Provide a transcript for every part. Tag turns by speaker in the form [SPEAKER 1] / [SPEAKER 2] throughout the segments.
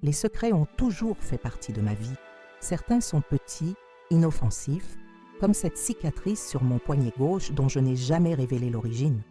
[SPEAKER 1] Les secrets ont toujours fait partie de ma vie. Certains sont petits, inoffensifs, comme cette cicatrice sur mon poignet gauche dont je n'ai jamais révélé l'origine.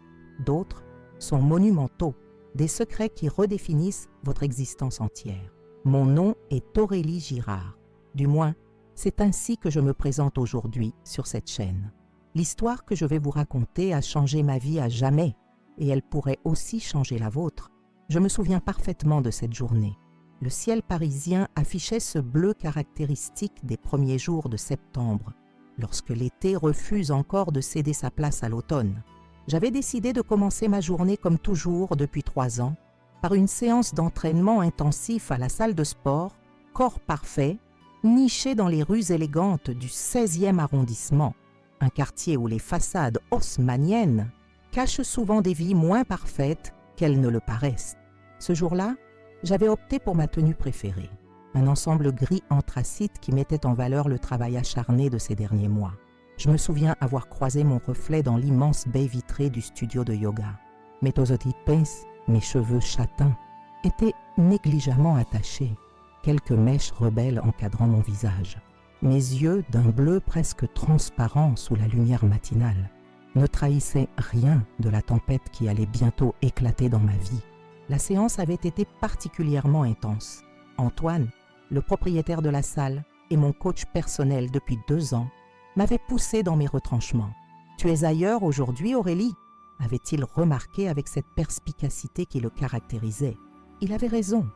[SPEAKER 1] D'autres sont monumentaux, des secrets qui redéfinissent votre existence entière. Mon nom est Aurélie Girard. Du moins, c'est ainsi que je me présente aujourd'hui sur cette chaîne. L'histoire que je vais vous raconter a changé ma vie à jamais et elle pourrait aussi changer la vôtre. Je me souviens parfaitement de cette journée. Le ciel parisien affichait ce bleu caractéristique des premiers jours de septembre, lorsque l'été refuse encore de céder sa place à l'automne. J'avais décidé de commencer ma journée comme toujours depuis 3 ans, par une séance d'entraînement intensif à la salle de sport, Corps Parfait, nichée dans les rues élégantes du 16e arrondissement, un quartier où les façades haussmanniennes cachent souvent des vies moins parfaites qu'elles ne le paraissent. Ce jour-là, j'avais opté pour ma tenue préférée, un ensemble gris anthracite qui mettait en valeur le travail acharné de ces derniers mois. Je me souviens avoir croisé mon reflet dans l'immense baie vitrée du studio de yoga. Mes tosotipes, mes cheveux châtains, étaient négligemment attachés, quelques mèches rebelles encadrant mon visage. Mes yeux, d'un bleu presque transparent sous la lumière matinale, ne trahissaient rien de la tempête qui allait bientôt éclater dans ma vie. La séance avait été particulièrement intense. Antoine, le propriétaire de la salle et mon coach personnel depuis 2 ans, m'avait poussé dans mes retranchements. « Tu es ailleurs aujourd'hui, Aurélie ?» avait-il remarqué avec cette perspicacité qui le caractérisait. Il avait raison.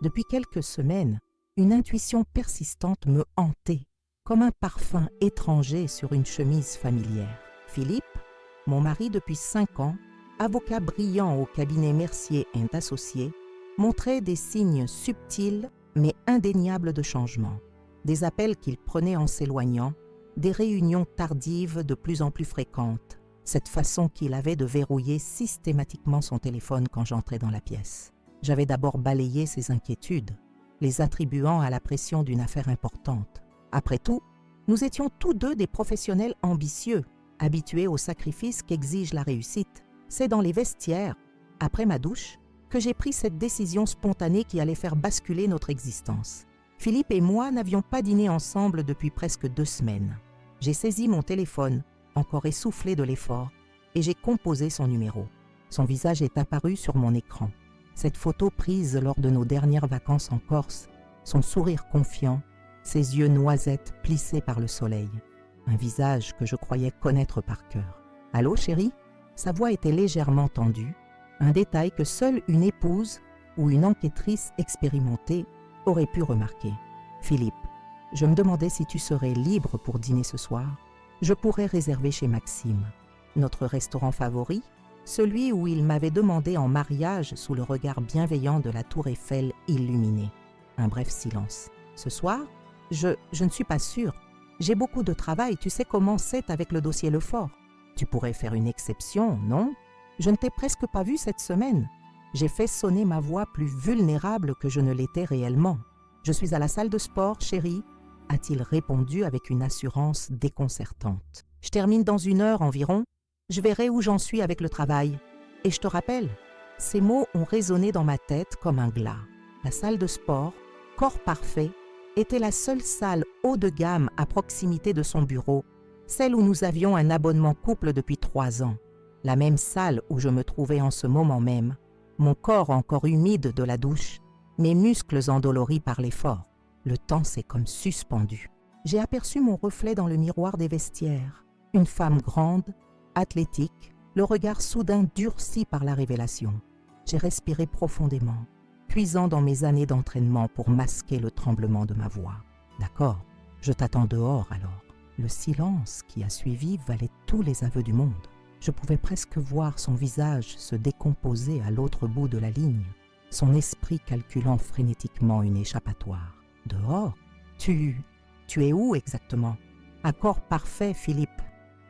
[SPEAKER 1] Depuis quelques semaines, une intuition persistante me hantait, comme un parfum étranger sur une chemise familière. Philippe, mon mari depuis 5 ans, avocat brillant au cabinet Mercier & Associés, montrait des signes subtils mais indéniables de changement. Des appels qu'il prenait en s'éloignant, des réunions tardives de plus en plus fréquentes, cette façon qu'il avait de verrouiller systématiquement son téléphone quand j'entrais dans la pièce. J'avais d'abord balayé ses inquiétudes, les attribuant à la pression d'une affaire importante. Après tout, nous étions tous deux des professionnels ambitieux, habitués au sacrifice qu'exige la réussite. C'est dans les vestiaires, après ma douche, que j'ai pris cette décision spontanée qui allait faire basculer notre existence. Philippe et moi n'avions pas dîné ensemble depuis presque 2 semaines. J'ai saisi mon téléphone, encore essoufflé de l'effort, et j'ai composé son numéro. Son visage est apparu sur mon écran. Cette photo prise lors de nos dernières vacances en Corse, son sourire confiant, ses yeux noisettes plissés par le soleil. Un visage que je croyais connaître par cœur. « Allô, chérie ?» Sa voix était légèrement tendue, un détail que seule une épouse ou une enquêtrice expérimentée aurait pu remarquer. « Philippe, je me demandais si tu serais libre pour dîner ce soir. Je pourrais réserver chez Maxime, notre restaurant favori, celui où il m'avait demandé en mariage sous le regard bienveillant de la tour Eiffel illuminée. » Un bref silence. « Ce soir, je ne suis pas sûre. J'ai beaucoup de travail, tu sais comment c'est avec le dossier Lefort. Tu pourrais faire une exception, non? Je ne t'ai presque pas vu cette semaine. J'ai fait sonner ma voix plus vulnérable que je ne l'étais réellement. Je suis à la salle de sport, chérie, a-t-il répondu avec une assurance déconcertante. Je termine dans 1 heure environ. Je verrai où j'en suis avec le travail. Et je te rappelle, ces mots ont résonné dans ma tête comme un glas. La salle de sport, Corps Parfait, était la seule salle haut de gamme à proximité de son bureau, celle où nous avions un abonnement couple depuis 3 ans. La même salle où je me trouvais en ce moment même, mon corps encore humide de la douche, mes muscles endoloris par l'effort. Le temps s'est comme suspendu. J'ai aperçu mon reflet dans le miroir des vestiaires. Une femme grande, athlétique, le regard soudain durci par la révélation. J'ai respiré profondément, puisant dans mes années d'entraînement pour masquer le tremblement de ma voix. « D'accord, je t'attends dehors alors. » Le silence qui a suivi valait tous les aveux du monde. Je pouvais presque voir son visage se décomposer à l'autre bout de la ligne, son esprit calculant frénétiquement une échappatoire. « Dehors? Tu es où exactement? »« À Corps Parfait, Philippe.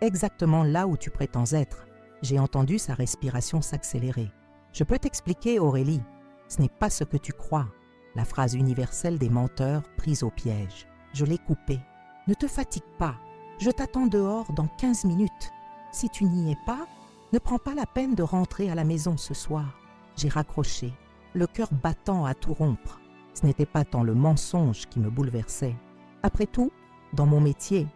[SPEAKER 1] Exactement là où tu prétends être. » J'ai entendu sa respiration s'accélérer. « Je peux t'expliquer, Aurélie. Ce n'est pas ce que tu crois. » La phrase universelle des menteurs prise au piège. Je l'ai coupée. « Ne te fatigue pas. Je t'attends dehors dans 15 minutes. Si tu n'y es pas, ne prends pas la peine de rentrer à la maison ce soir. » J'ai raccroché, le cœur battant à tout rompre. Ce n'était pas tant le mensonge qui me bouleversait. Après tout, dans mon métier,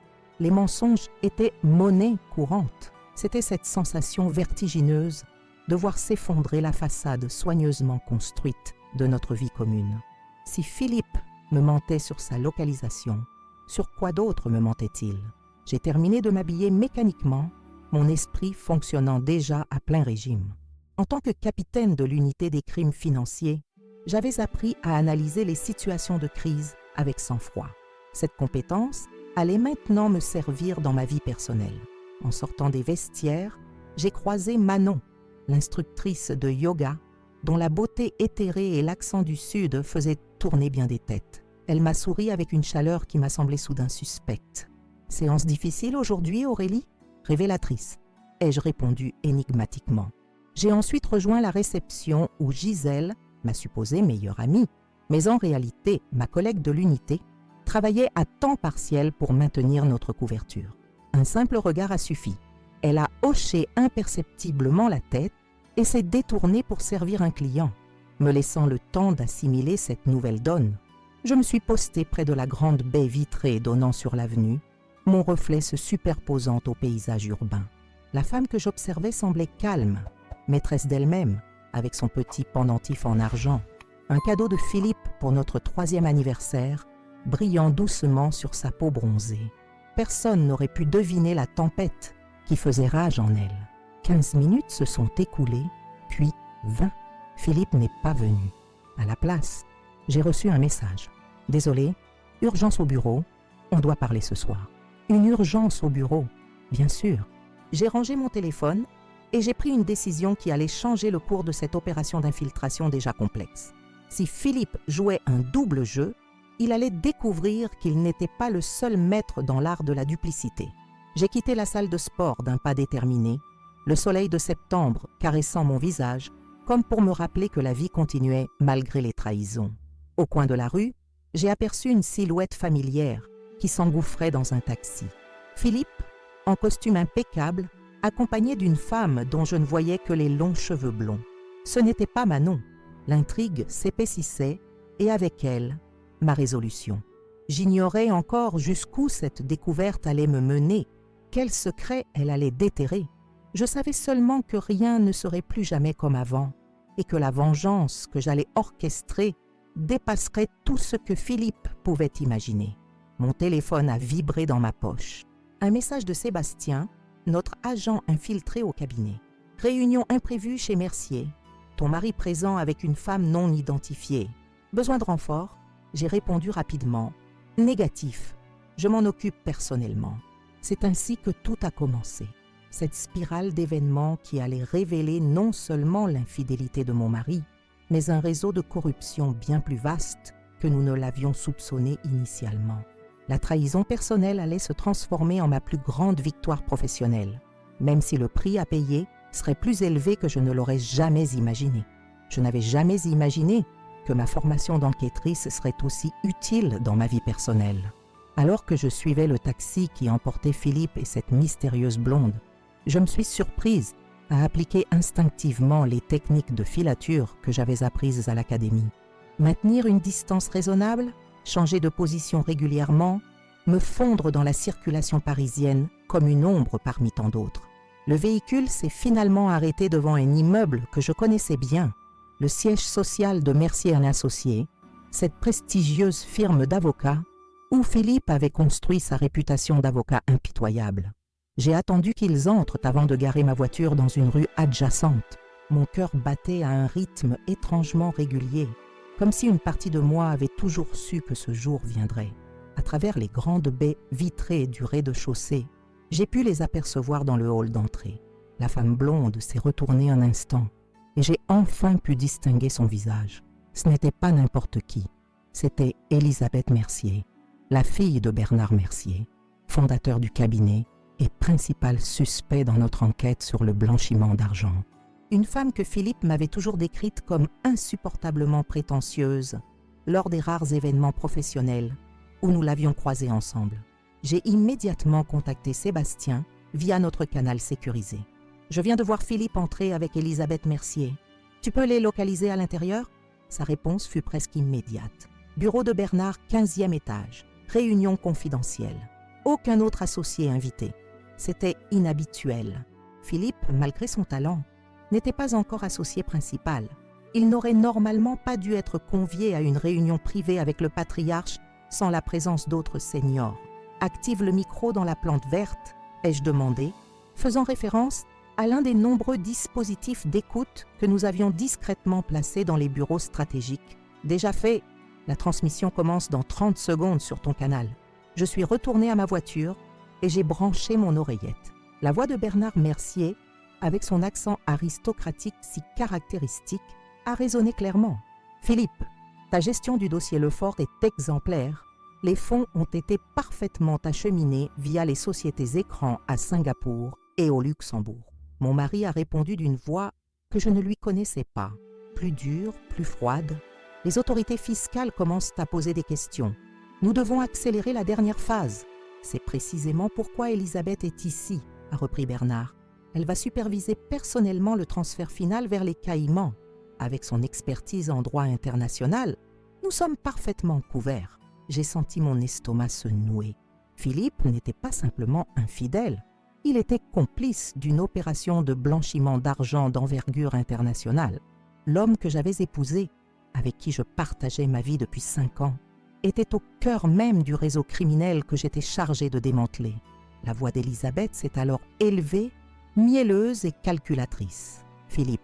[SPEAKER 1] les mensonges étaient monnaie courante. C'était cette sensation vertigineuse de voir s'effondrer la façade soigneusement construite de notre vie commune. Si Philippe me mentait sur sa localisation, sur quoi d'autre me mentait-il? J'ai terminé de m'habiller mécaniquement, mon esprit fonctionnant déjà à plein régime. En tant que capitaine de l'unité des crimes financiers, j'avais appris à analyser les situations de crise avec sang-froid. Cette compétence allait maintenant me servir dans ma vie personnelle. En sortant des vestiaires, j'ai croisé Manon, l'instructrice de yoga, dont la beauté éthérée et l'accent du Sud faisaient tourner bien des têtes. Elle m'a souri avec une chaleur qui m'a semblé soudain suspecte. « Séance difficile aujourd'hui, Aurélie ?» Révélatrice, ai-je répondu énigmatiquement. J'ai ensuite rejoint la réception où Gisèle, ma supposée meilleure amie, mais en réalité ma collègue de l'unité, travaillait à temps partiel pour maintenir notre couverture. Un simple regard a suffi. Elle a hoché imperceptiblement la tête et s'est détournée pour servir un client, me laissant le temps d'assimiler cette nouvelle donne. Je me suis postée près de la grande baie vitrée donnant sur l'avenue, mon reflet se superposant au paysage urbain. La femme que j'observais semblait calme, maîtresse d'elle-même, avec son petit pendentif en argent, un cadeau de Philippe pour notre 3e anniversaire, brillant doucement sur sa peau bronzée. Personne n'aurait pu deviner la tempête qui faisait rage en elle. 15 minutes se sont écoulées, puis 20. Philippe n'est pas venu. À la place, j'ai reçu un message. « Désolé, urgence au bureau, on doit parler ce soir. » Une urgence au bureau, bien sûr. J'ai rangé mon téléphone et j'ai pris une décision qui allait changer le cours de cette opération d'infiltration déjà complexe. Si Philippe jouait un double jeu, il allait découvrir qu'il n'était pas le seul maître dans l'art de la duplicité. J'ai quitté la salle de sport d'un pas déterminé, le soleil de septembre caressant mon visage, comme pour me rappeler que la vie continuait malgré les trahisons. Au coin de la rue, j'ai aperçu une silhouette familière qui s'engouffrait dans un taxi. Philippe, en costume impeccable, accompagné d'une femme dont je ne voyais que les longs cheveux blonds. Ce n'était pas Manon. L'intrigue s'épaississait et avec elle, ma résolution. J'ignorais encore jusqu'où cette découverte allait me mener, quel secret elle allait déterrer. Je savais seulement que rien ne serait plus jamais comme avant et que la vengeance que j'allais orchestrer dépasserait tout ce que Philippe pouvait imaginer. Mon téléphone a vibré dans ma poche. Un message de Sébastien, notre agent infiltré au cabinet. Réunion imprévue chez Mercier. Ton mari présent avec une femme non identifiée. Besoin de renfort? J'ai répondu rapidement. Négatif. Je m'en occupe personnellement. C'est ainsi que tout a commencé. Cette spirale d'événements qui allait révéler non seulement l'infidélité de mon mari, mais un réseau de corruption bien plus vaste que nous ne l'avions soupçonné initialement. La trahison personnelle allait se transformer en ma plus grande victoire professionnelle, même si le prix à payer serait plus élevé que je ne l'aurais jamais imaginé. Je n'avais jamais imaginé que ma formation d'enquêtrice serait aussi utile dans ma vie personnelle. Alors que je suivais le taxi qui emportait Philippe et cette mystérieuse blonde, je me suis surprise à appliquer instinctivement les techniques de filature que j'avais apprises à l'académie. Maintenir une distance raisonnable, changer de position régulièrement, me fondre dans la circulation parisienne comme une ombre parmi tant d'autres. Le véhicule s'est finalement arrêté devant un immeuble que je connaissais bien, le siège social de Mercier & Associés, cette prestigieuse firme d'avocats où Philippe avait construit sa réputation d'avocat impitoyable. J'ai attendu qu'ils entrent avant de garer ma voiture dans une rue adjacente. Mon cœur battait à un rythme étrangement régulier, comme si une partie de moi avait toujours su que ce jour viendrait. À travers les grandes baies vitrées du rez-de-chaussée, j'ai pu les apercevoir dans le hall d'entrée. La femme blonde s'est retournée un instant et j'ai enfin pu distinguer son visage. Ce n'était pas n'importe qui, c'était Elisabeth Mercier, la fille de Bernard Mercier, fondateur du cabinet et principal suspect dans notre enquête sur le blanchiment d'argent. Une femme que Philippe m'avait toujours décrite comme insupportablement prétentieuse lors des rares événements professionnels où nous l'avions croisée ensemble. J'ai immédiatement contacté Sébastien via notre canal sécurisé. « Je viens de voir Philippe entrer avec Elisabeth Mercier. Tu peux les localiser à l'intérieur ?» Sa réponse fut presque immédiate. Bureau de Bernard, 15e étage. Réunion confidentielle. Aucun autre associé invité. C'était inhabituel. Philippe, malgré son talent, n'était pas encore associé principal. Il n'aurait normalement pas dû être convié à une réunion privée avec le patriarche sans la présence d'autres seniors. « Active le micro dans la plante verte », ai-je demandé, faisant référence à l'un des nombreux dispositifs d'écoute que nous avions discrètement placés dans les bureaux stratégiques. « Déjà fait, la transmission commence dans 30 secondes sur ton canal. » Je suis retourné à ma voiture et j'ai branché mon oreillette. La voix de Bernard Mercier, avec son accent aristocratique si caractéristique, a résonné clairement. « Philippe, ta gestion du dossier Lefort est exemplaire. Les fonds ont été parfaitement acheminés via les sociétés écrans à Singapour et au Luxembourg. » Mon mari a répondu d'une voix que je ne lui connaissais pas, plus dure, plus froide. « Les autorités fiscales commencent à poser des questions. Nous devons accélérer la dernière phase. C'est précisément pourquoi Elisabeth est ici, » a repris Bernard. « Elle va superviser personnellement le transfert final vers les Caïmans. Avec son expertise en droit international, nous sommes parfaitement couverts. » J'ai senti mon estomac se nouer. Philippe n'était pas simplement infidèle. Il était complice d'une opération de blanchiment d'argent d'envergure internationale. L'homme que j'avais épousé, avec qui je partageais ma vie depuis 5 ans, était au cœur même du réseau criminel que j'étais chargé de démanteler. La voix d'Elisabeth s'est alors élevée, mielleuse et calculatrice. « Philippe,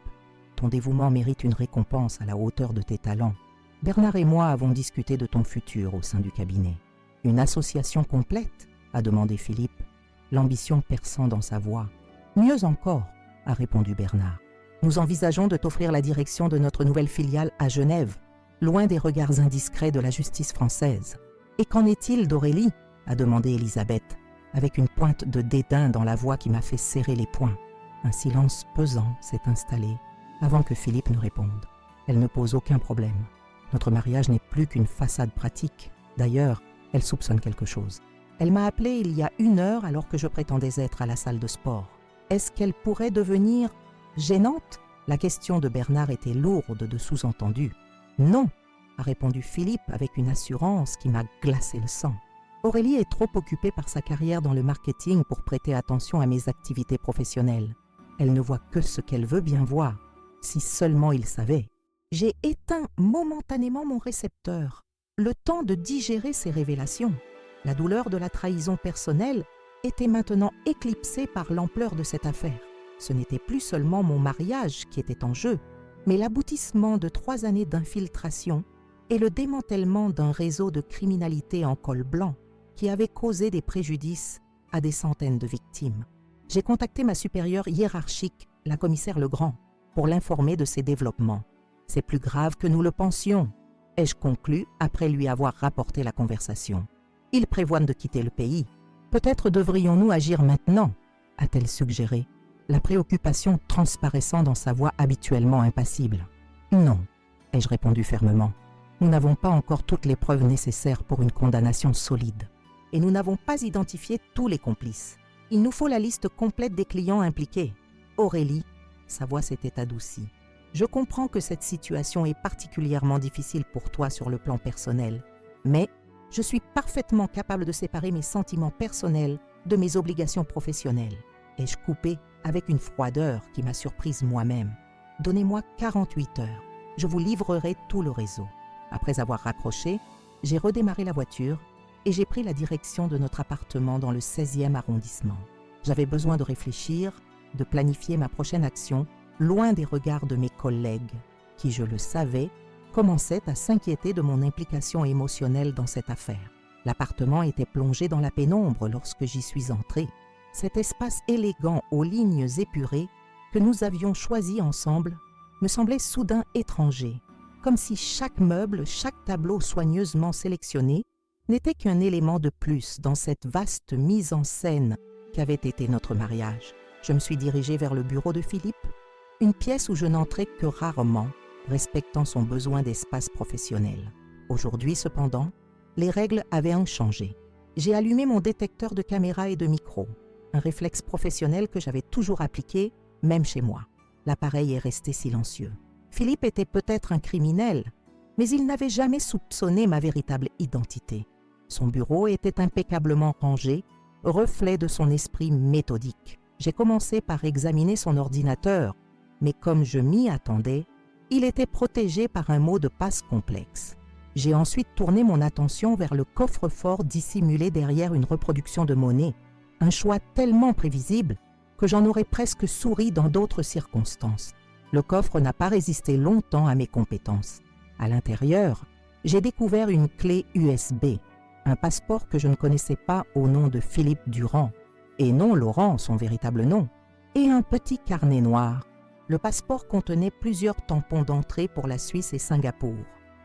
[SPEAKER 1] ton dévouement mérite une récompense à la hauteur de tes talents. Bernard et moi avons discuté de ton futur au sein du cabinet. »« Une association complète ?» a demandé Philippe, l'ambition perçant dans sa voix. « Mieux encore » a répondu Bernard. « Nous envisageons de t'offrir la direction de notre nouvelle filiale à Genève, loin des regards indiscrets de la justice française. »« Et qu'en est-il d'Aurélie ?» a demandé Elisabeth, avec une pointe de dédain dans la voix qui m'a fait serrer les poings. Un silence pesant s'est installé avant que Philippe ne réponde. « Elle ne pose aucun problème. Notre mariage n'est plus qu'une façade pratique. D'ailleurs, elle soupçonne quelque chose. Elle m'a appelé il y a 1 heure alors que je prétendais être à la salle de sport. Est-ce qu'elle pourrait devenir gênante ?» La question de Bernard était lourde de sous-entendu. « Non !» a répondu Philippe avec une assurance qui m'a glacé le sang. Aurélie est trop occupée par sa carrière dans le marketing pour prêter attention à mes activités professionnelles. Elle ne voit que ce qu'elle veut bien voir. Si seulement il savait. J'ai éteint momentanément mon récepteur, le temps de digérer ces révélations. La douleur de la trahison personnelle était maintenant éclipsée par l'ampleur de cette affaire. Ce n'était plus seulement mon mariage qui était en jeu, mais l'aboutissement de 3 années d'infiltration et le démantèlement d'un réseau de criminalité en col blanc qui avait causé des préjudices à des centaines de victimes. J'ai contacté ma supérieure hiérarchique, la commissaire Legrand, pour l'informer de ces développements. « C'est plus grave que nous le pensions », ai-je conclu après lui avoir rapporté la conversation. « Il prévoit de quitter le pays. Peut-être devrions-nous agir maintenant », a-t-elle suggéré, la préoccupation transparaissant dans sa voix habituellement impassible. « Non », ai-je répondu fermement. « Nous n'avons pas encore toutes les preuves nécessaires pour une condamnation solide. Et nous n'avons pas identifié tous les complices. Il nous faut la liste complète des clients impliqués. Aurélie, sa voix s'était adoucie. Je comprends que cette situation est particulièrement difficile pour toi sur le plan personnel, mais je suis parfaitement capable de séparer mes sentiments personnels de mes obligations professionnelles. » Ai-je coupé avec une froideur qui m'a surprise moi-même. « Donnez-moi 48 heures, je vous livrerai tout le réseau. » Après avoir raccroché, j'ai redémarré la voiture et j'ai pris la direction de notre appartement dans le 16e arrondissement. J'avais besoin de réfléchir, de planifier ma prochaine action, loin des regards de mes collègues, qui, je le savais, commençaient à s'inquiéter de mon implication émotionnelle dans cette affaire. L'appartement était plongé dans la pénombre lorsque j'y suis entré. Cet espace élégant aux lignes épurées que nous avions choisi ensemble me semblait soudain étranger, comme si chaque meuble, chaque tableau soigneusement sélectionné n'était qu'un élément de plus dans cette vaste mise en scène qu'avait été notre mariage. Je me suis dirigée vers le bureau de Philippe, une pièce où je n'entrais que rarement, respectant son besoin d'espace professionnel. Aujourd'hui, cependant, les règles avaient changé. J'ai allumé mon détecteur de caméra et de micro, un réflexe professionnel que j'avais toujours appliqué, même chez moi. L'appareil est resté silencieux. Philippe était peut-être un criminel, mais il n'avait jamais soupçonné ma véritable identité. Son bureau était impeccablement rangé, reflet de son esprit méthodique. J'ai commencé par examiner son ordinateur, mais comme je m'y attendais, il était protégé par un mot de passe complexe. J'ai ensuite tourné mon attention vers le coffre-fort dissimulé derrière une reproduction de monnaie, un choix tellement prévisible que j'en aurais presque souri dans d'autres circonstances. Le coffre n'a pas résisté longtemps à mes compétences. À l'intérieur, j'ai découvert une clé USB, un passeport que je ne connaissais pas au nom de Philippe Durand, et non Laurent, son véritable nom, et un petit carnet noir. Le passeport contenait plusieurs tampons d'entrée pour la Suisse et Singapour,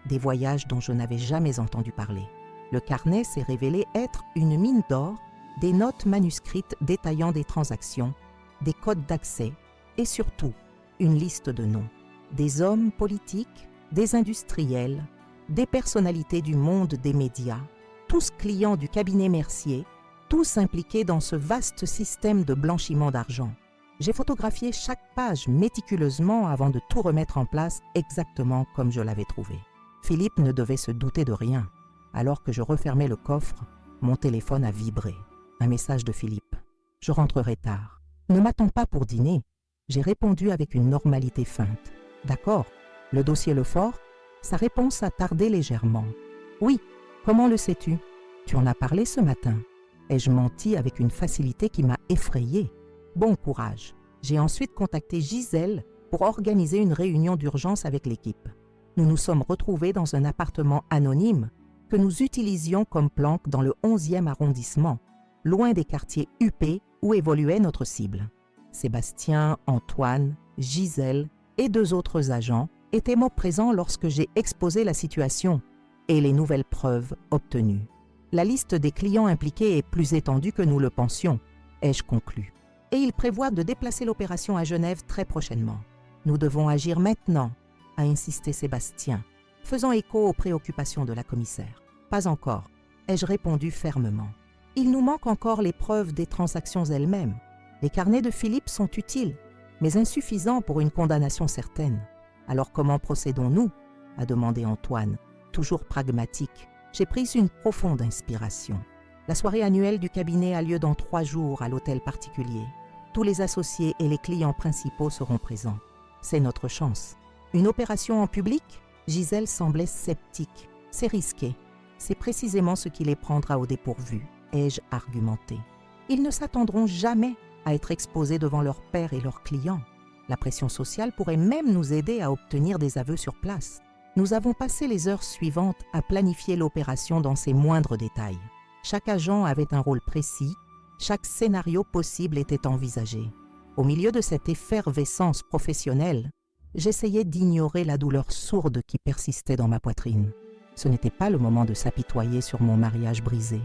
[SPEAKER 1] des voyages dont je n'avais jamais entendu parler. Le carnet s'est révélé être une mine d'or, des notes manuscrites détaillant des transactions, des codes d'accès et surtout une liste de noms. Des hommes politiques, des industriels, des personnalités du monde des médias, tous clients du cabinet Mercier, tous impliqués dans ce vaste système de blanchiment d'argent. J'ai photographié chaque page méticuleusement avant de tout remettre en place exactement comme je l'avais trouvé. Philippe ne devait se douter de rien. Alors que je refermais le coffre, mon téléphone a vibré. Un message de Philippe. « Je rentrerai tard. Ne m'attends pas pour dîner. » J'ai répondu avec une normalité feinte. « D'accord. Le dossier Lefort ?» Sa réponse a tardé légèrement. « Oui. Comment le sais-tu ? Tu en as parlé ce matin. » Ai-je menti avec une facilité qui m'a effrayée ? Bon courage. J'ai ensuite contacté Gisèle pour organiser une réunion d'urgence avec l'équipe. Nous nous sommes retrouvés dans un appartement anonyme que nous utilisions comme planque dans le 11e arrondissement, loin des quartiers huppés où évoluait notre cible. Sébastien, Antoine, Gisèle et 2 autres agents étaient morts présents lorsque j'ai exposé la situation et les nouvelles preuves obtenues. La liste des clients impliqués est plus étendue que nous le pensions, ai-je conclu. Et il prévoit de déplacer l'opération à Genève très prochainement. Nous devons agir maintenant, a insisté Sébastien, faisant écho aux préoccupations de la commissaire. Pas encore, ai-je répondu fermement. Il nous manque encore les preuves des transactions elles-mêmes. Les carnets de Philippe sont utiles, mais insuffisants pour une condamnation certaine. Alors comment procédons-nous ? A demandé Antoine, toujours pragmatique. J'ai pris une profonde inspiration. La soirée annuelle du cabinet a lieu dans 3 jours à l'hôtel particulier. Tous les associés et les clients principaux seront présents. C'est notre chance. Une opération en public ? Gisèle semblait sceptique. C'est risqué. C'est précisément ce qui les prendra au dépourvu, ai-je argumenté. Ils ne s'attendront jamais à être exposés devant leurs pairs et leurs clients. La pression sociale pourrait même nous aider à obtenir des aveux sur place. Nous avons passé les heures suivantes à planifier l'opération dans ses moindres détails. Chaque agent avait un rôle précis, chaque scénario possible était envisagé. Au milieu de cette effervescence professionnelle, j'essayais d'ignorer la douleur sourde qui persistait dans ma poitrine. Ce n'était pas le moment de s'apitoyer sur mon mariage brisé.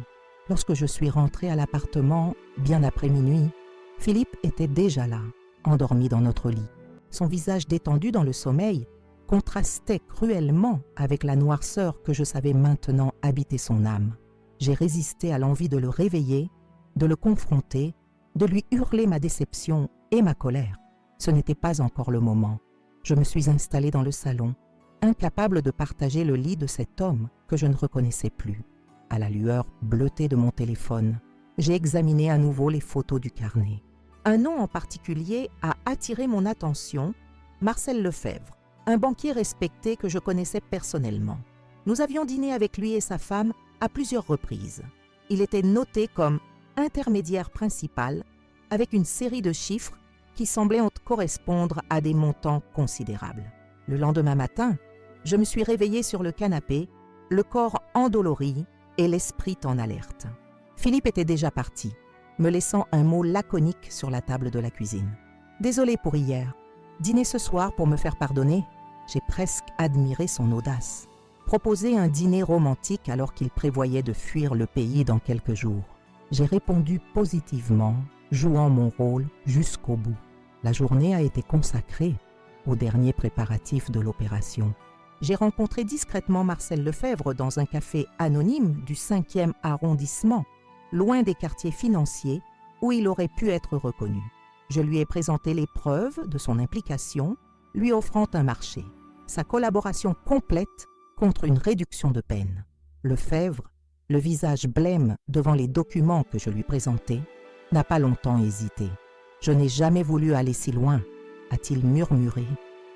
[SPEAKER 1] Lorsque je suis rentrée à l'appartement, bien après minuit, Philippe était déjà là, endormi dans notre lit. Son visage détendu dans le sommeil contrastait cruellement avec la noirceur que je savais maintenant habiter son âme. J'ai résisté à l'envie de le réveiller, de le confronter, de lui hurler ma déception et ma colère. Ce n'était pas encore le moment. Je me suis installée dans le salon, incapable de partager le lit de cet homme que je ne reconnaissais plus. À la lueur bleutée de mon téléphone, j'ai examiné à nouveau les photos du carnet. Un nom en particulier a attiré mon attention, Marcel Lefebvre, un banquier respecté que je connaissais personnellement. Nous avions dîné avec lui et sa femme à plusieurs reprises. Il était noté comme intermédiaire principal avec une série de chiffres qui semblaient correspondre à des montants considérables. Le lendemain matin, je me suis réveillée sur le canapé, le corps endolori et l'esprit en alerte. Philippe était déjà parti, me laissant un mot laconique sur la table de la cuisine. « Désolé pour hier. Dîner ce soir pour me faire pardonner ?» J'ai presque admiré son audace. Proposer un dîner romantique alors qu'il prévoyait de fuir le pays dans quelques jours. J'ai répondu positivement, jouant mon rôle jusqu'au bout. La journée a été consacrée aux derniers préparatifs de l'opération. J'ai rencontré discrètement Marcel Lefebvre dans un café anonyme du 5e arrondissement, loin des quartiers financiers où il aurait pu être reconnu. Je lui ai présenté les preuves de son implication lui offrant un marché, sa collaboration complète contre une réduction de peine. Lefebvre, le visage blême devant les documents que je lui présentais, n'a pas longtemps hésité. « Je n'ai jamais voulu aller si loin », a-t-il murmuré,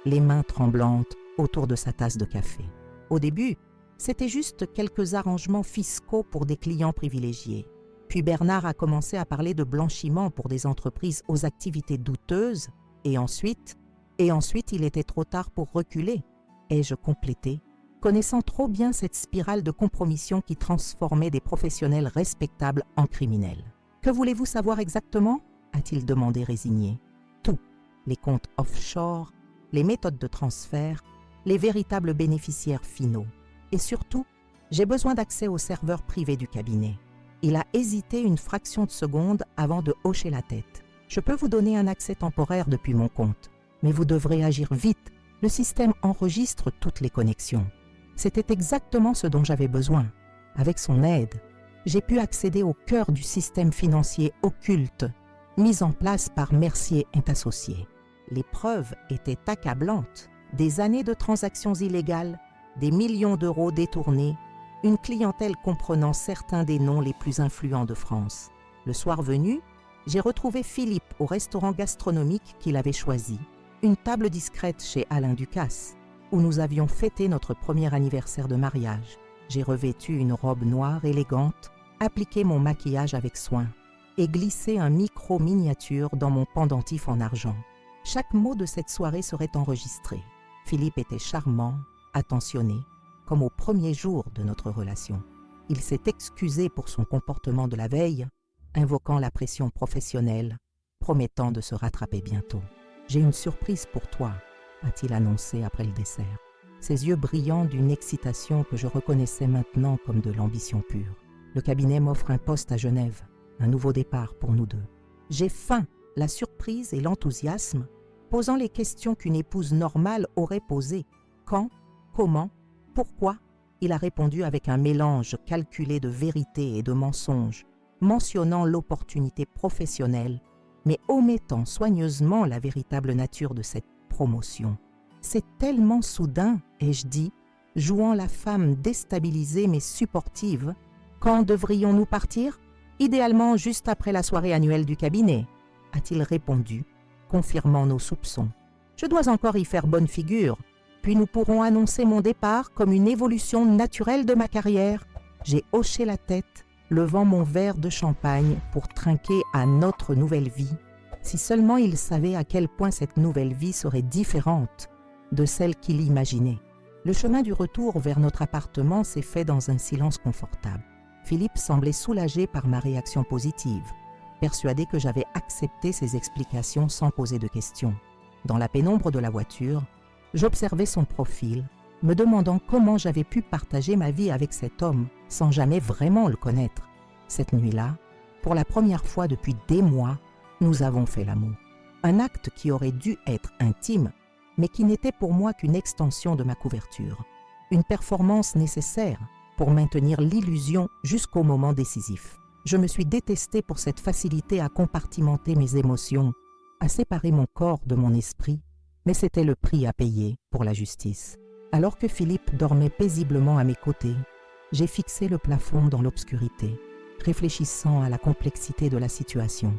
[SPEAKER 1] les mains tremblantes autour de sa tasse de café. Au début, c'était juste quelques arrangements fiscaux pour des clients privilégiés. Puis Bernard a commencé à parler de blanchiment pour des entreprises aux activités douteuses, et ensuite il était trop tard pour reculer, ai-je complété, connaissant trop bien cette spirale de compromission qui transformait des professionnels respectables en criminels. « Que voulez-vous savoir exactement ?» a-t-il demandé résigné. « Tout, les comptes offshore, les méthodes de transfert, les véritables bénéficiaires finaux. Et surtout, j'ai besoin d'accès au serveur privé du cabinet. » Il a hésité une fraction de seconde avant de hocher la tête. « Je peux vous donner un accès temporaire depuis mon compte, mais vous devrez agir vite. Le système enregistre toutes les connexions. » C'était exactement ce dont j'avais besoin. Avec son aide, j'ai pu accéder au cœur du système financier occulte mis en place par Mercier & Associés. Les preuves étaient accablantes. Des années de transactions illégales, des millions d'euros détournés, une clientèle comprenant certains des noms les plus influents de France. Le soir venu, j'ai retrouvé Philippe au restaurant gastronomique qu'il avait choisi, une table discrète chez Alain Ducasse, où nous avions fêté notre premier anniversaire de mariage. J'ai revêtu une robe noire élégante, appliqué mon maquillage avec soin et glissé un micro-miniature dans mon pendentif en argent. Chaque mot de cette soirée serait enregistré. Philippe était charmant, attentionné, comme au premier jour de notre relation. Il s'est excusé pour son comportement de la veille, invoquant la pression professionnelle, promettant de se rattraper bientôt. « J'ai une surprise pour toi », a-t-il annoncé après le dessert, ses yeux brillants d'une excitation que je reconnaissais maintenant comme de l'ambition pure. Le cabinet m'offre un poste à Genève, un nouveau départ pour nous deux. J'ai faim, la surprise et l'enthousiasme, posant les questions qu'une épouse normale aurait posées. Quand, comment, pourquoi? Il a répondu avec un mélange calculé de vérité et de mensonge, mentionnant l'opportunité professionnelle, mais omettant soigneusement la véritable nature de cette promotion. C'est tellement soudain, ai-je dit, jouant la femme déstabilisée mais supportive. Quand devrions-nous partir? Idéalement juste après la soirée annuelle du cabinet, a-t-il répondu, confirmant nos soupçons. Je dois encore y faire bonne figure, puis nous pourrons annoncer mon départ comme une évolution naturelle de ma carrière. J'ai hoché la tête, levant mon verre de champagne pour trinquer à notre nouvelle vie. Si seulement il savait à quel point cette nouvelle vie serait différente de celle qu'il imaginait. Le chemin du retour vers notre appartement s'est fait dans un silence confortable. Philippe semblait soulagé par ma réaction positive, persuadé que j'avais accepté ses explications sans poser de questions. Dans la pénombre de la voiture, j'observais son profil, me demandant comment j'avais pu partager ma vie avec cet homme sans jamais vraiment le connaître. Cette nuit-là, pour la première fois depuis des mois, nous avons fait l'amour. Un acte qui aurait dû être intime, mais qui n'était pour moi qu'une extension de ma couverture. Une performance nécessaire pour maintenir l'illusion jusqu'au moment décisif. Je me suis détestée pour cette facilité à compartimenter mes émotions, à séparer mon corps de mon esprit, mais c'était le prix à payer pour la justice. Alors que Philippe dormait paisiblement à mes côtés, j'ai fixé le plafond dans l'obscurité, réfléchissant à la complexité de la situation.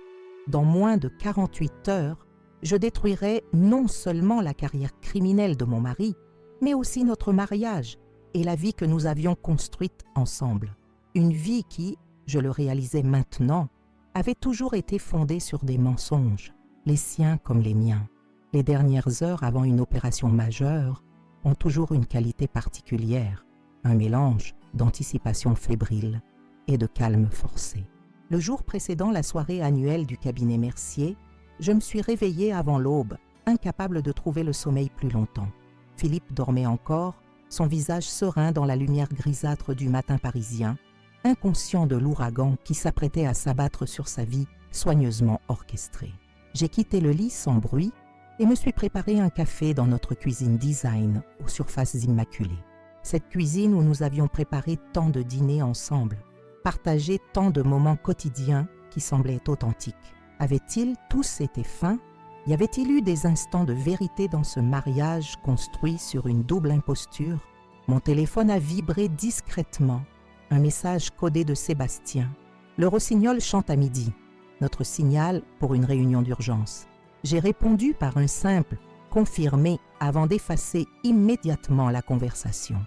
[SPEAKER 1] Dans moins de 48 heures, je détruirais non seulement la carrière criminelle de mon mari, mais aussi notre mariage et la vie que nous avions construite ensemble. Une vie qui, je le réalisais maintenant, avait toujours été fondée sur des mensonges, les siens comme les miens. Les dernières heures avant une opération majeure ont toujours une qualité particulière, un mélange d'anticipation fébrile et de calme forcé. Le jour précédant la soirée annuelle du cabinet Mercier, je me suis réveillée avant l'aube, incapable de trouver le sommeil plus longtemps. Philippe dormait encore, son visage serein dans la lumière grisâtre du matin parisien, inconscient de l'ouragan qui s'apprêtait à s'abattre sur sa vie soigneusement orchestrée. J'ai quitté le lit sans bruit et me suis préparé un café dans notre cuisine design aux surfaces immaculées. Cette cuisine où nous avions préparé tant de dîners ensemble, partagé tant de moments quotidiens qui semblaient authentiques. Avaient-ils tous été fins Y avait-il eu des instants de vérité dans ce mariage construit sur une double imposture? Mon téléphone a vibré discrètement. Un message codé de Sébastien. Le rossignol chante à midi. Notre signal pour une réunion d'urgence. J'ai répondu par un simple « confirmé » avant d'effacer immédiatement la conversation.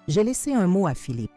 [SPEAKER 1] J'ai laissé un mot à Philippe,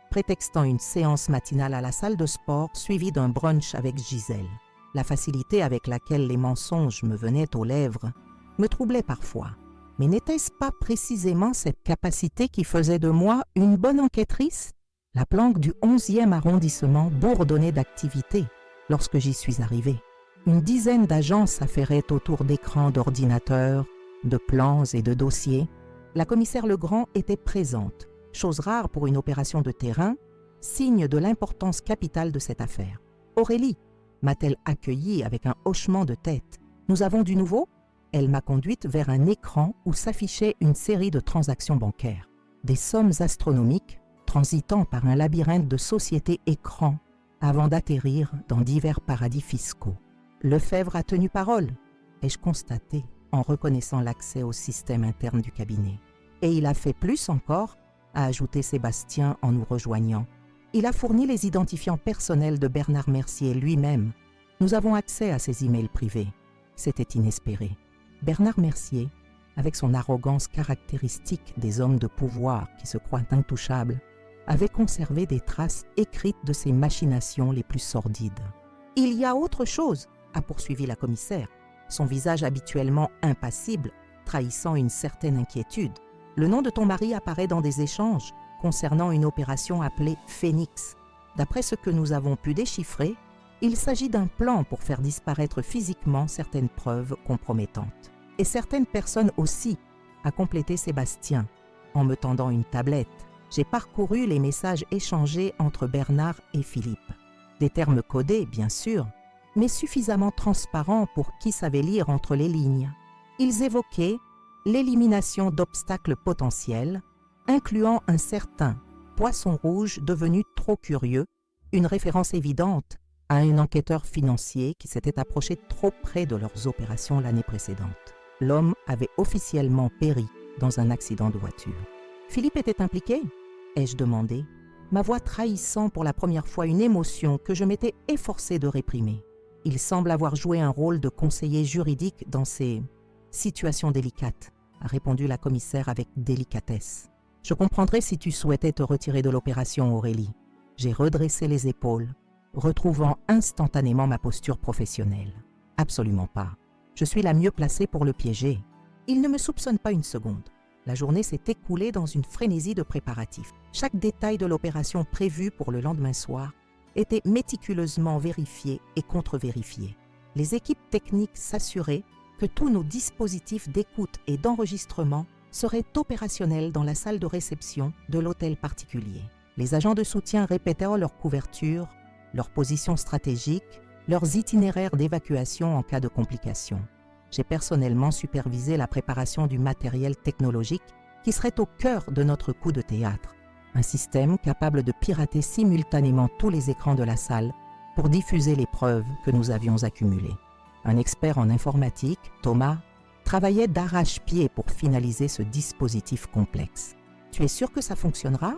[SPEAKER 1] prétextant une séance matinale à la salle de sport suivie d'un brunch avec Gisèle. La facilité avec laquelle les mensonges me venaient aux lèvres me troublait parfois. Mais n'était-ce pas précisément cette capacité qui faisait de moi une bonne enquêtrice? La planque du 11e arrondissement bourdonnait d'activité lorsque j'y suis arrivée. Une dizaine d'agents s'affairaient autour d'écrans d'ordinateurs, de plans et de dossiers. La commissaire Legrand était présente, chose rare pour une opération de terrain, signe de l'importance capitale de cette affaire. « Aurélie » m'a-t-elle accueillie avec un hochement de tête. « Nous avons du nouveau ?» Elle m'a conduite vers un écran où s'affichait une série de transactions bancaires. Des sommes astronomiques transitant par un labyrinthe de sociétés écrans avant d'atterrir dans divers paradis fiscaux. Lefebvre a tenu parole, ai-je constaté en reconnaissant l'accès au système interne du cabinet. Et il a fait plus encore, a ajouté Sébastien en nous rejoignant. Il a fourni les identifiants personnels de Bernard Mercier lui-même. Nous avons accès à ses emails privés. C'était inespéré. Bernard Mercier, avec son arrogance caractéristique des hommes de pouvoir qui se croient intouchables, avait conservé des traces écrites de ses machinations les plus sordides. « Il y a autre chose !» a poursuivi la commissaire, son visage habituellement impassible, trahissant une certaine inquiétude. « Le nom de ton mari apparaît dans des échanges concernant une opération appelée Phénix. D'après ce que nous avons pu déchiffrer, il s'agit d'un plan pour faire disparaître physiquement certaines preuves compromettantes. Et certaines personnes aussi, a complété Sébastien, en me tendant une tablette. J'ai parcouru les messages échangés entre Bernard et Philippe. Des termes codés, bien sûr, mais suffisamment transparents pour qui savait lire entre les lignes. Ils évoquaient l'élimination d'obstacles potentiels, incluant un certain poisson rouge devenu trop curieux, une référence évidente à un enquêteur financier qui s'était approché trop près de leurs opérations l'année précédente. L'homme avait officiellement péri dans un accident de voiture. Philippe était impliqué ? Ai-je demandé, ma voix trahissant pour la première fois une émotion que je m'étais efforcé de réprimer. Il semble avoir joué un rôle de conseiller juridique dans ces situations délicates, a répondu la commissaire avec délicatesse. Je comprendrai si tu souhaitais te retirer de l'opération, Aurélie. J'ai redressé les épaules, retrouvant instantanément ma posture professionnelle. Absolument pas. Je suis la mieux placée pour le piéger. Il ne me soupçonne pas une seconde. La journée s'est écoulée dans une frénésie de préparatifs. Chaque détail de l'opération prévue pour le lendemain soir était méticuleusement vérifié et contre-vérifié. Les équipes techniques s'assuraient que tous nos dispositifs d'écoute et d'enregistrement seraient opérationnels dans la salle de réception de l'hôtel particulier. Les agents de soutien répétèrent leur couverture, leur position stratégique, leurs itinéraires d'évacuation en cas de complications. J'ai personnellement supervisé la préparation du matériel technologique qui serait au cœur de notre coup de théâtre. Un système capable de pirater simultanément tous les écrans de la salle pour diffuser les preuves que nous avions accumulées. Un expert en informatique, Thomas, travaillait d'arrache-pied pour finaliser ce dispositif complexe. « Tu es sûr que ça fonctionnera ?»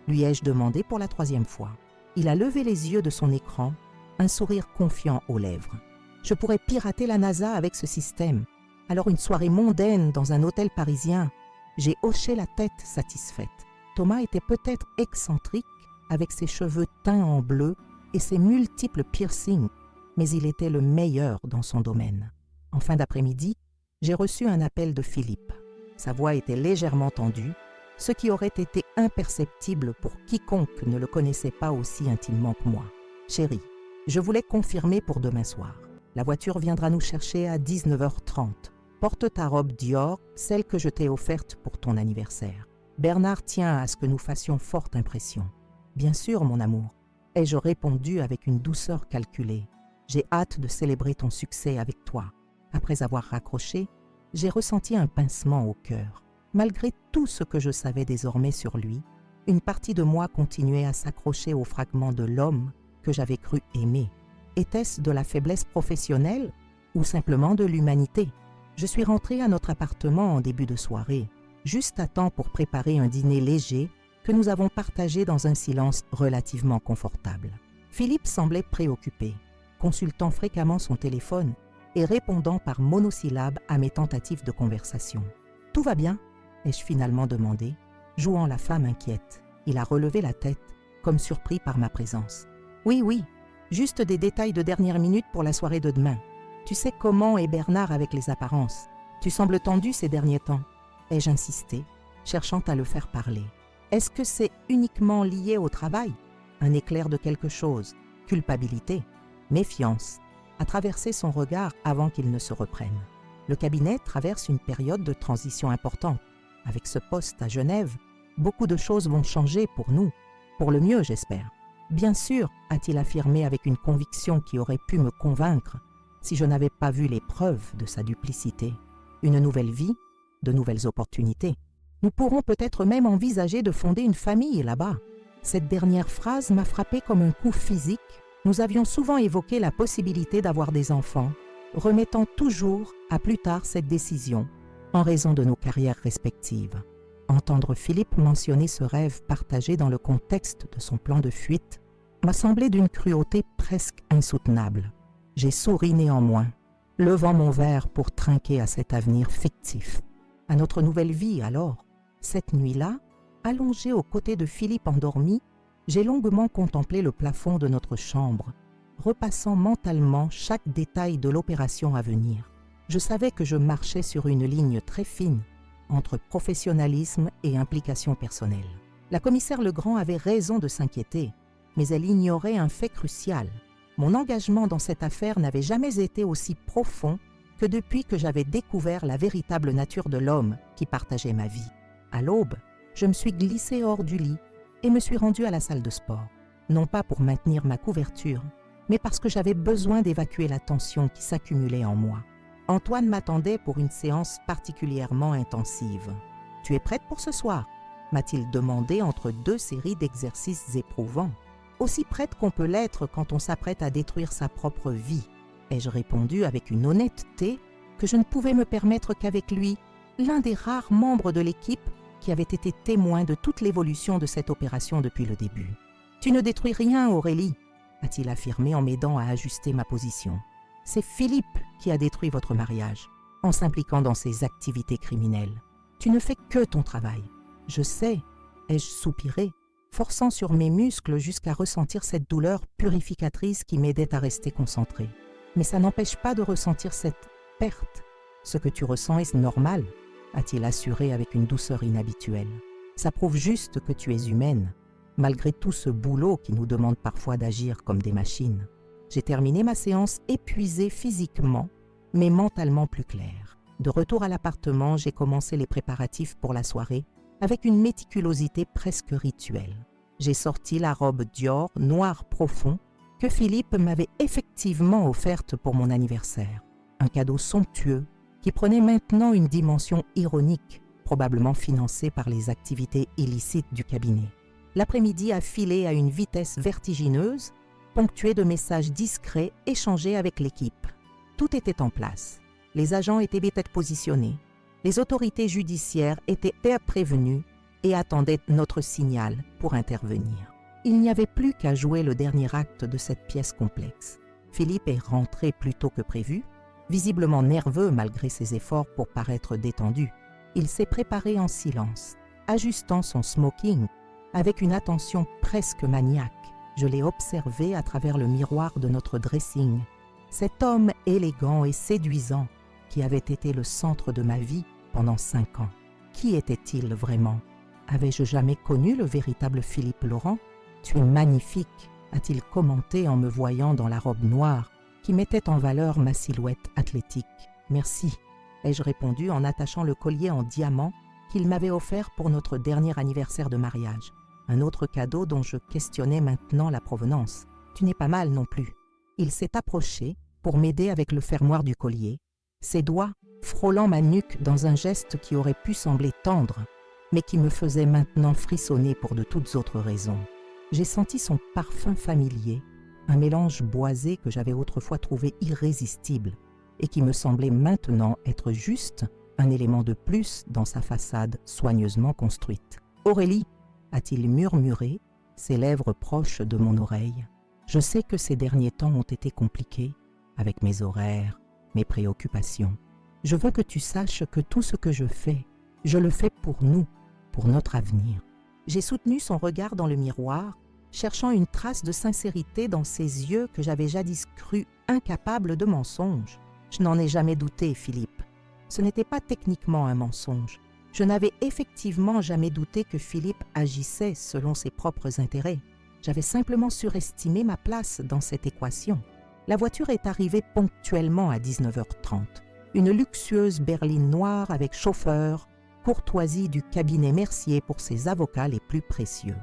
[SPEAKER 1] lui ai-je demandé pour la 3e fois. Il a levé les yeux de son écran, un sourire confiant aux lèvres. Je pourrais pirater la NASA avec ce système. Alors une soirée mondaine dans un hôtel parisien, j'ai hoché la tête satisfaite. Thomas était peut-être excentrique avec ses cheveux teints en bleu et ses multiples piercings, mais il était le meilleur dans son domaine. En fin d'après-midi, j'ai reçu un appel de Philippe. Sa voix était légèrement tendue, ce qui aurait été imperceptible pour quiconque ne le connaissait pas aussi intimement que moi. « Chérie, je voulais confirmer pour demain soir. La voiture viendra nous chercher à 19h30. Porte ta robe Dior, celle que je t'ai offerte pour ton anniversaire. Bernard tient à ce que nous fassions forte impression. Bien sûr, mon amour, ai-je répondu avec une douceur calculée. J'ai hâte de célébrer ton succès avec toi. Après avoir raccroché, j'ai ressenti un pincement au cœur. Malgré tout ce que je savais désormais sur lui, une partie de moi continuait à s'accrocher aux fragments de l'homme que j'avais cru aimer. Était-ce de la faiblesse professionnelle ou simplement de l'humanité. Je suis rentrée à notre appartement en début de soirée, juste à temps pour préparer un dîner léger que nous avons partagé dans un silence relativement confortable. Philippe semblait préoccupé, consultant fréquemment son téléphone et répondant par monosyllabes à mes tentatives de conversation. « Tout va bien ?» ai-je finalement demandé, jouant la femme inquiète. Il a relevé la tête, comme surpris par ma présence. « Oui, oui, juste des détails de dernière minute pour la soirée de demain. Tu sais comment est Bernard avec les apparences. Tu sembles tendu ces derniers temps. » ai-je insisté, cherchant à le faire parler. « Est-ce que c'est uniquement lié au travail ? Un éclair de quelque chose, culpabilité, méfiance, a traversé son regard avant qu'il ne se reprenne. Le cabinet traverse une période de transition importante. Avec ce poste à Genève, beaucoup de choses vont changer pour nous, pour le mieux j'espère. Bien sûr, a-t-il affirmé avec une conviction qui aurait pu me convaincre si je n'avais pas vu les preuves de sa duplicité. Une nouvelle vie, de nouvelles opportunités. Nous pourrons peut-être même envisager de fonder une famille là-bas. Cette dernière phrase m'a frappée comme un coup physique. Nous avions souvent évoqué la possibilité d'avoir des enfants, remettant toujours à plus tard cette décision, en raison de nos carrières respectives. Entendre Philippe mentionner ce rêve partagé dans le contexte de son plan de fuite m'a semblé d'une cruauté presque insoutenable. J'ai souri néanmoins, levant mon verre pour trinquer à cet avenir fictif. À notre nouvelle vie alors, cette nuit-là, allongée aux côtés de Philippe endormi, j'ai longuement contemplé le plafond de notre chambre, repassant mentalement chaque détail de l'opération à venir. Je savais que je marchais sur une ligne très fine entre professionnalisme et implication personnelle. La commissaire Legrand avait raison de s'inquiéter, mais elle ignorait un fait crucial. Mon engagement dans cette affaire n'avait jamais été aussi profond que depuis que j'avais découvert la véritable nature de l'homme qui partageait ma vie. À l'aube, je me suis glissée hors du lit et me suis rendue à la salle de sport, non pas pour maintenir ma couverture, mais parce que j'avais besoin d'évacuer la tension qui s'accumulait en moi. Antoine m'attendait pour une séance particulièrement intensive. « Tu es prête pour ce soir ?» m'a-t-il demandé entre deux séries d'exercices éprouvants. Aussi prête qu'on peut l'être quand on s'apprête à détruire sa propre vie, ai-je répondu avec une honnêteté que je ne pouvais me permettre qu'avec lui, l'un des rares membres de l'équipe qui avait été témoin de toute l'évolution de cette opération depuis le début. « Tu ne détruis rien, Aurélie », a-t-il affirmé en m'aidant à ajuster ma position. « C'est Philippe qui a détruit votre mariage, en s'impliquant dans ses activités criminelles. Tu ne fais que ton travail. »« Je sais », ai-je soupiré, forçant sur mes muscles jusqu'à ressentir cette douleur purificatrice qui m'aidait à rester concentré. « Mais ça n'empêche pas de ressentir cette perte. Ce que tu ressens est normal, » a-t-il assuré avec une douceur inhabituelle. « Ça prouve juste que tu es humaine, malgré tout ce boulot qui nous demande parfois d'agir comme des machines. » J'ai terminé ma séance épuisée physiquement, mais mentalement plus claire. De retour à l'appartement, j'ai commencé les préparatifs pour la soirée avec une méticulosité presque rituelle. J'ai sorti la robe Dior noir profond que Philippe m'avait effectivement offerte pour mon anniversaire. Un cadeau somptueux qui prenait maintenant une dimension ironique, probablement financée par les activités illicites du cabinet. L'après-midi a filé à une vitesse vertigineuse, ponctuée de messages discrets échangés avec l'équipe. Tout était en place. Les agents étaient peut-être positionnés. Les autorités judiciaires étaient prévenues et attendaient notre signal pour intervenir. Il n'y avait plus qu'à jouer le dernier acte de cette pièce complexe. Philippe est rentré plus tôt que prévu, visiblement nerveux malgré ses efforts pour paraître détendu. Il s'est préparé en silence, ajustant son smoking avec une attention presque maniaque. Je l'ai observé à travers le miroir de notre dressing. Cet homme élégant et séduisant qui avait été le centre de ma vie pendant 5 ans. Qui était-il vraiment? Avais-je jamais connu le véritable Philippe Laurent? « Tu es magnifique », a-t-il commenté en me voyant dans la robe noire qui mettait en valeur ma silhouette athlétique. « Merci », ai-je répondu en attachant le collier en diamant qu'il m'avait offert pour notre dernier anniversaire de mariage. Un autre cadeau dont je questionnais maintenant la provenance. « Tu n'es pas mal non plus ». Il s'est approché pour m'aider avec le fermoir du collier, ses doigts frôlant ma nuque dans un geste qui aurait pu sembler tendre, mais qui me faisait maintenant frissonner pour de toutes autres raisons. J'ai senti son parfum familier, un mélange boisé que j'avais autrefois trouvé irrésistible. et qui me semblait maintenant être juste un élément de plus dans sa façade soigneusement construite. « Aurélie !» a-t-il murmuré, ses lèvres proches de mon oreille. Je sais que ces derniers temps ont été compliqués, avec mes horaires, mes préoccupations. Je veux que tu saches que tout ce que je le fais pour nous, pour notre avenir. J'ai soutenu son regard dans le miroir, cherchant une trace de sincérité dans ses yeux que j'avais jadis cru incapables de mensonge. Je n'en ai jamais douté, Philippe. Ce n'était pas techniquement un mensonge. Je n'avais effectivement jamais douté que Philippe agissait selon ses propres intérêts. J'avais simplement surestimé ma place dans cette équation. La voiture est arrivée ponctuellement à 19h30. Une luxueuse berline noire avec chauffeur, courtoisie du cabinet Mercier pour ses avocats les plus précieux.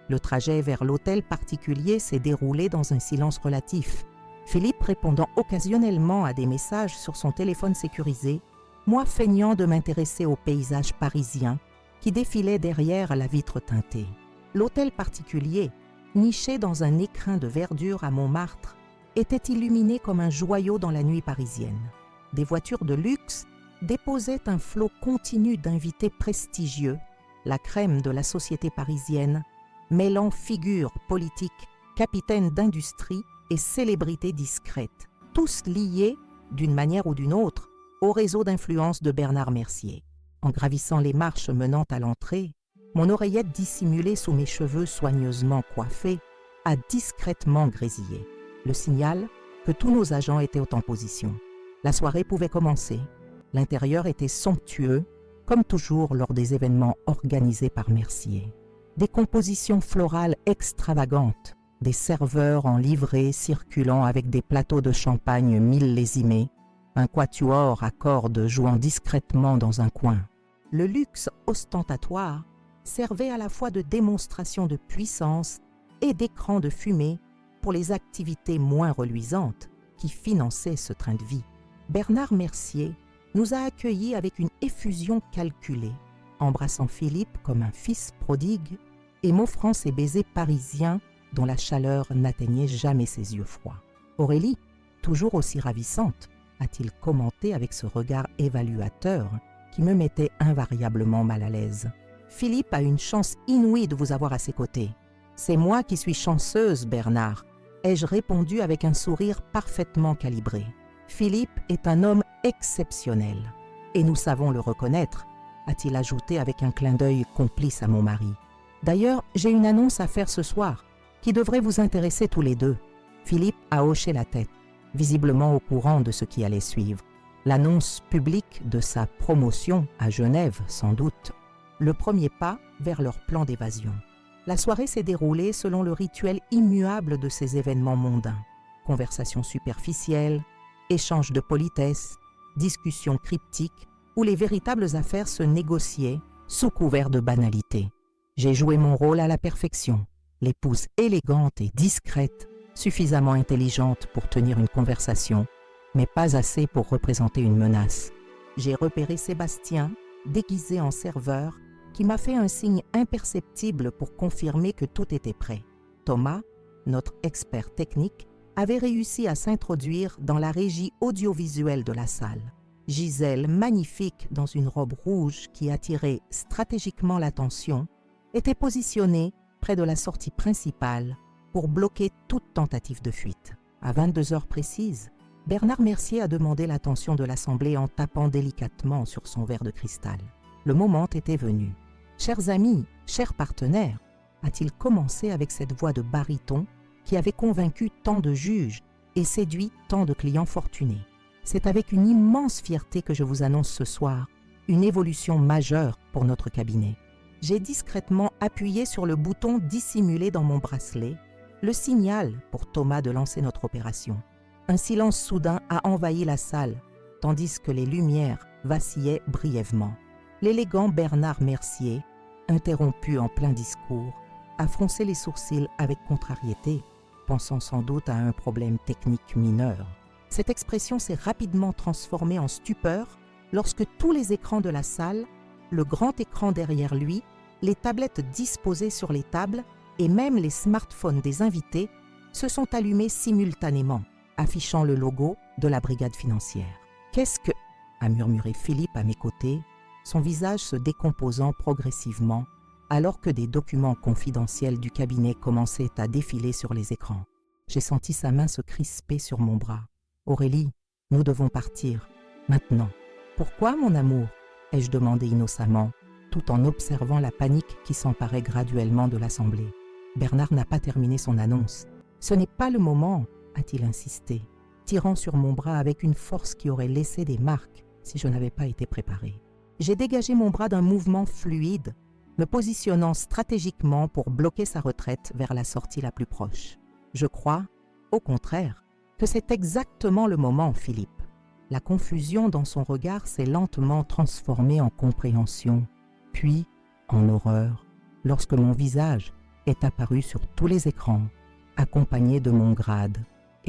[SPEAKER 1] Le trajet vers l'hôtel particulier s'est déroulé dans un silence relatif. Philippe répondant occasionnellement à des messages sur son téléphone sécurisé, moi feignant de m'intéresser au paysage parisien qui défilait derrière la vitre teintée. L'hôtel particulier, niché dans un écrin de verdure à Montmartre, était illuminé comme un joyau dans la nuit parisienne. Des voitures de luxe déposaient un flot continu d'invités prestigieux, la crème de la société parisienne, mêlant figures politiques, capitaines d'industrie et célébrités discrètes, tous liés, d'une manière ou d'une autre, au réseau d'influence de Bernard Mercier. En gravissant les marches menant à l'entrée, mon oreillette dissimulée sous mes cheveux soigneusement coiffés a discrètement grésillé. Le signal que tous nos agents étaient en position. La soirée pouvait commencer. L'intérieur était somptueux, comme toujours lors des événements organisés par Mercier. Des compositions florales extravagantes, des serveurs en livrée circulant avec des plateaux de champagne millésimés, un quatuor à cordes jouant discrètement dans un coin. Le luxe ostentatoire servait à la fois de démonstration de puissance et d'écran de fumée pour les activités moins reluisantes qui finançaient ce train de vie. Bernard Mercier nous a accueillis avec une effusion calculée, embrassant Philippe comme un fils prodigue et m'offrant ses baisers parisiens dont la chaleur n'atteignait jamais ses yeux froids. « Aurélie, toujours aussi ravissante », a-t-il commenté avec ce regard évaluateur qui me mettait invariablement mal à l'aise. « Philippe a une chance inouïe de vous avoir à ses côtés. »« C'est moi qui suis chanceuse, Bernard », ai-je répondu avec un sourire parfaitement calibré. « Philippe est un homme exceptionnel. Et nous savons le reconnaître », a-t-il ajouté avec un clin d'œil complice à mon mari. « D'ailleurs, j'ai une annonce à faire ce soir qui devrait vous intéresser tous les deux. » Philippe a hoché la tête, visiblement au courant de ce qui allait suivre. L'annonce publique de sa promotion à Genève, sans doute. Le premier pas vers leur plan d'évasion. La soirée s'est déroulée selon le rituel immuable de ces événements mondains. Conversations superficielles, échanges de politesse, discussions cryptiques, où les véritables affaires se négociaient sous couvert de banalité. J'ai joué mon rôle à la perfection, l'épouse élégante et discrète, suffisamment intelligente pour tenir une conversation, mais pas assez pour représenter une menace. J'ai repéré Sébastien, déguisé en serveur, qui m'a fait un signe imperceptible pour confirmer que tout était prêt. Thomas, notre expert technique, avait réussi à s'introduire dans la régie audiovisuelle de la salle. Gisèle, magnifique dans une robe rouge qui attirait stratégiquement l'attention, était positionnée près de la sortie principale pour bloquer toute tentative de fuite. À 22 heures précises, Bernard Mercier a demandé l'attention de l'Assemblée en tapant délicatement sur son verre de cristal. Le moment était venu. « Chers amis, chers partenaires », a-t-il commencé avec cette voix de baryton qui avait convaincu tant de juges et séduit tant de clients fortunés. C'est avec une immense fierté que je vous annonce ce soir une évolution majeure pour notre cabinet. J'ai discrètement appuyé sur le bouton dissimulé dans mon bracelet, le signal pour Thomas de lancer notre opération. Un silence soudain a envahi la salle, tandis que les lumières vacillaient brièvement. L'élégant Bernard Mercier, interrompu en plein discours, a froncé les sourcils avec contrariété, pensant sans doute à un problème technique mineur. Cette expression s'est rapidement transformée en stupeur lorsque tous les écrans de la salle, le grand écran derrière lui, les tablettes disposées sur les tables et même les smartphones des invités se sont allumés simultanément, affichant le logo de la brigade financière. Qu'est-ce que... a murmuré Philippe à mes côtés, son visage se décomposant progressivement, alors que des documents confidentiels du cabinet commençaient à défiler sur les écrans. J'ai senti sa main se crisper sur mon bras. « Aurélie, nous devons partir. Maintenant. »« Pourquoi, mon amour ?» ai-je demandé innocemment, tout en observant la panique qui s'emparait graduellement de l'assemblée. Bernard n'a pas terminé son annonce. « Ce n'est pas le moment, » a-t-il insisté, tirant sur mon bras avec une force qui aurait laissé des marques si je n'avais pas été préparée. J'ai dégagé mon bras d'un mouvement fluide, me positionnant stratégiquement pour bloquer sa retraite vers la sortie la plus proche. Je crois, au contraire, que c'est exactement le moment, Philippe. La confusion dans son regard s'est lentement transformée en compréhension, puis en horreur, lorsque mon visage est apparu sur tous les écrans, accompagné de mon grade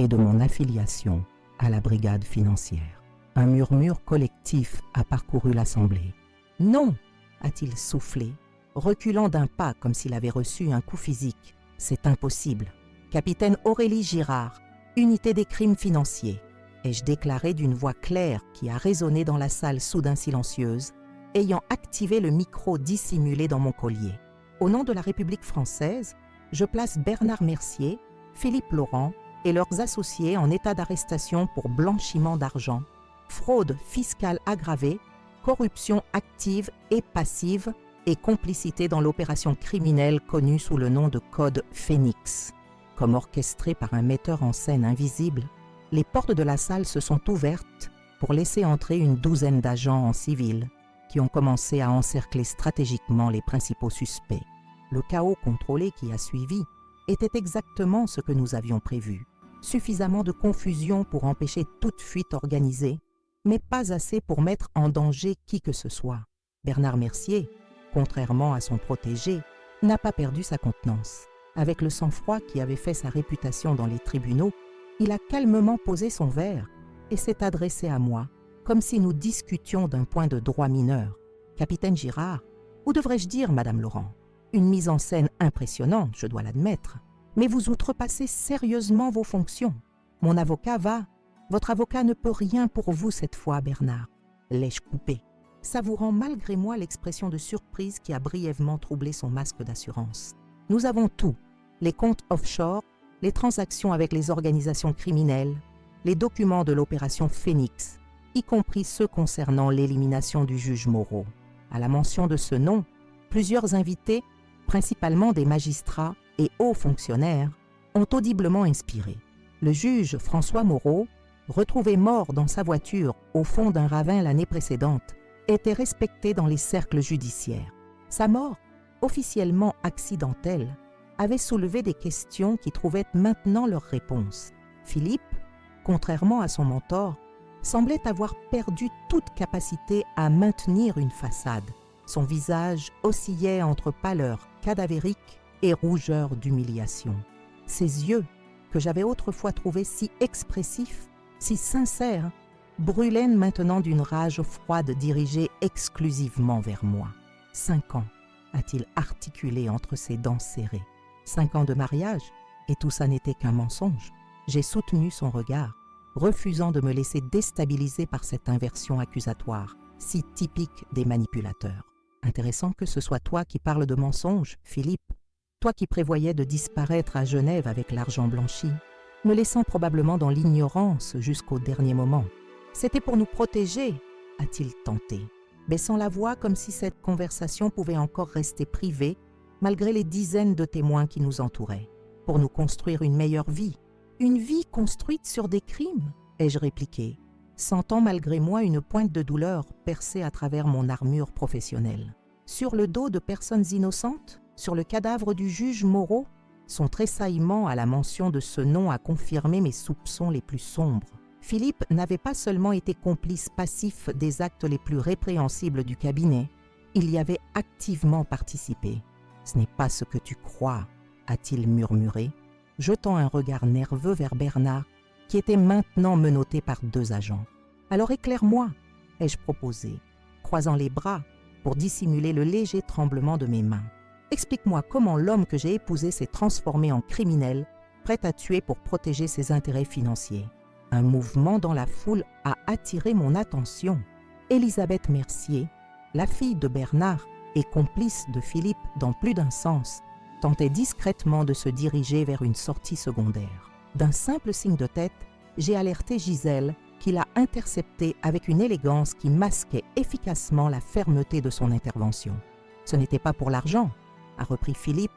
[SPEAKER 1] et de mon affiliation à la brigade financière. Un murmure collectif a parcouru l'assemblée. « Non !» a-t-il soufflé, reculant d'un pas comme s'il avait reçu un coup physique. « C'est impossible. Capitaine Aurélie Girard, unité des crimes financiers. » ai-je déclaré d'une voix claire qui a résonné dans la salle soudain silencieuse, ayant activé le micro dissimulé dans mon collier. Au nom de la République française, je place Bernard Mercier, Philippe Laurent et leurs associés en état d'arrestation pour blanchiment d'argent, fraude fiscale aggravée, corruption active et passive et complicité dans l'opération criminelle connue sous le nom de Code Phénix. Comme orchestrée par un metteur en scène invisible, les portes de la salle se sont ouvertes pour laisser entrer une douzaine d'agents en civil qui ont commencé à encercler stratégiquement les principaux suspects. Le chaos contrôlé qui a suivi était exactement ce que nous avions prévu. Suffisamment de confusion pour empêcher toute fuite organisée, mais pas assez pour mettre en danger qui que ce soit. Bernard Mercier, contrairement à son protégé, n'a pas perdu sa contenance. Avec le sang-froid qui avait fait sa réputation dans les tribunaux, il a calmement posé son verre et s'est adressé à moi, comme si nous discutions d'un point de droit mineur. « Capitaine Girard, ou devrais-je dire Madame Laurent, une mise en scène impressionnante, je dois l'admettre, mais vous outrepassez sérieusement vos fonctions. Mon avocat va... Votre avocat ne peut rien pour vous cette fois, Bernard. » L'ai-je coupé, savourant malgré moi l'expression de surprise qui a brièvement troublé son masque d'assurance. « Nous avons tout, les comptes offshore, les transactions avec les organisations criminelles, les documents de l'opération Phénix, y compris ceux concernant l'élimination du juge Moreau. » À la mention de ce nom, plusieurs invités, principalement des magistrats et hauts fonctionnaires, ont audiblement inspiré. Le juge François Moreau, retrouvé mort dans sa voiture au fond d'un ravin l'année précédente, était respecté dans les cercles judiciaires. Sa mort, officiellement accidentelle, avait soulevé des questions qui trouvaient maintenant leur réponse. Philippe, contrairement à son mentor, semblait avoir perdu toute capacité à maintenir une façade. Son visage oscillait entre pâleur cadavérique et rougeur d'humiliation. Ses yeux, que j'avais autrefois trouvés si expressifs, si sincères, brûlaient maintenant d'une rage froide dirigée exclusivement vers moi. « 5 ans », a-t-il articulé entre ses dents serrées. 5 ans de mariage, et tout ça n'était qu'un mensonge. J'ai soutenu son regard, refusant de me laisser déstabiliser par cette inversion accusatoire, si typique des manipulateurs. Intéressant que ce soit toi qui parles de mensonges, Philippe, toi qui prévoyais de disparaître à Genève avec l'argent blanchi, me laissant probablement dans l'ignorance jusqu'au dernier moment. C'était pour nous protéger, a-t-il tenté, baissant la voix comme si cette conversation pouvait encore rester privée malgré les dizaines de témoins qui nous entouraient. Pour nous construire une meilleure vie. Une vie construite sur des crimes, ai-je répliqué, sentant malgré moi une pointe de douleur percer à travers mon armure professionnelle. Sur le dos de personnes innocentes, sur le cadavre du juge Moreau, son tressaillement à la mention de ce nom a confirmé mes soupçons les plus sombres. Philippe n'avait pas seulement été complice passif des actes les plus répréhensibles du cabinet, il y avait activement participé. « Ce n'est pas ce que tu crois », a-t-il murmuré, jetant un regard nerveux vers Bernard, qui était maintenant menotté par 2 agents. « Alors éclaire-moi », ai-je proposé, croisant les bras pour dissimuler le léger tremblement de mes mains. « Explique-moi comment l'homme que j'ai épousé s'est transformé en criminel, prêt à tuer pour protéger ses intérêts financiers. » Un mouvement dans la foule a attiré mon attention. Élisabeth Mercier, la fille de Bernard et complice de Philippe dans plus d'un sens, tentait discrètement de se diriger vers une sortie secondaire. D'un simple signe de tête, j'ai alerté Gisèle, qui l'a interceptée avec une élégance qui masquait efficacement la fermeté de son intervention. « Ce n'était pas pour l'argent », a repris Philippe,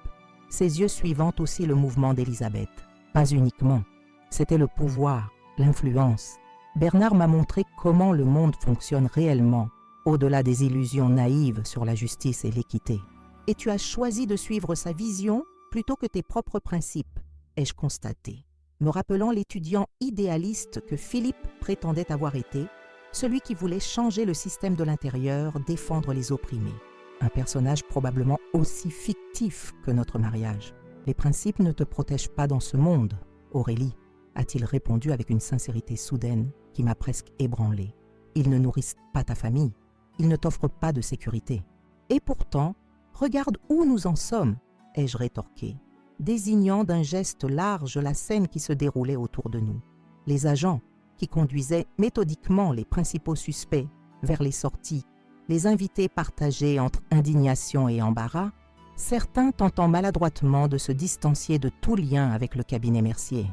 [SPEAKER 1] ses yeux suivant aussi le mouvement d'Élisabeth. « Pas uniquement. C'était le pouvoir, l'influence. Bernard m'a montré comment le monde fonctionne réellement, au-delà des illusions naïves sur la justice et l'équité. Et tu as choisi de suivre sa vision plutôt que tes propres principes, ai-je constaté, me rappelant l'étudiant idéaliste que Philippe prétendait avoir été, celui qui voulait changer le système de l'intérieur, défendre les opprimés. Un personnage probablement aussi fictif que notre mariage. Les principes ne te protègent pas dans ce monde, Aurélie, a-t-il répondu avec une sincérité soudaine qui m'a presque ébranlée. Ils ne nourrissent pas ta famille, ils ne t'offrent pas de sécurité. Et pourtant, regarde où nous en sommes, ai-je rétorqué, désignant d'un geste large la scène qui se déroulait autour de nous. Les agents, qui conduisaient méthodiquement les principaux suspects vers les sorties, les invités partagés entre indignation et embarras, certains tentant maladroitement de se distancier de tout lien avec le cabinet Mercier.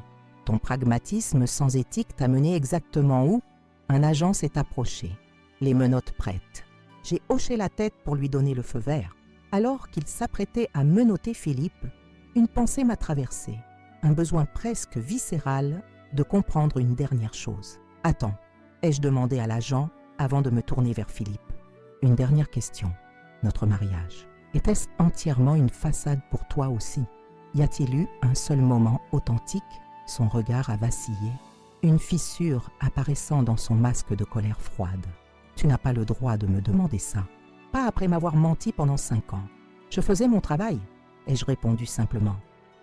[SPEAKER 1] Ton pragmatisme sans éthique t'a mené exactement où? Un agent s'est approché, les menottes prêtes. J'ai hoché la tête pour lui donner le feu vert. Alors qu'il s'apprêtait à menotter Philippe, une pensée m'a traversé, un besoin presque viscéral de comprendre une dernière chose. « Attends », ai-je demandé à l'agent avant de me tourner vers Philippe. Une dernière question. Notre mariage. Était-ce entièrement une façade pour toi aussi? Y a-t-il eu un seul moment authentique? Son regard a vacillé, une fissure apparaissant dans son masque de colère froide. Tu n'as pas le droit de me demander ça. Pas après m'avoir menti pendant 5 ans. Je faisais mon travail, ai-je répondu simplement.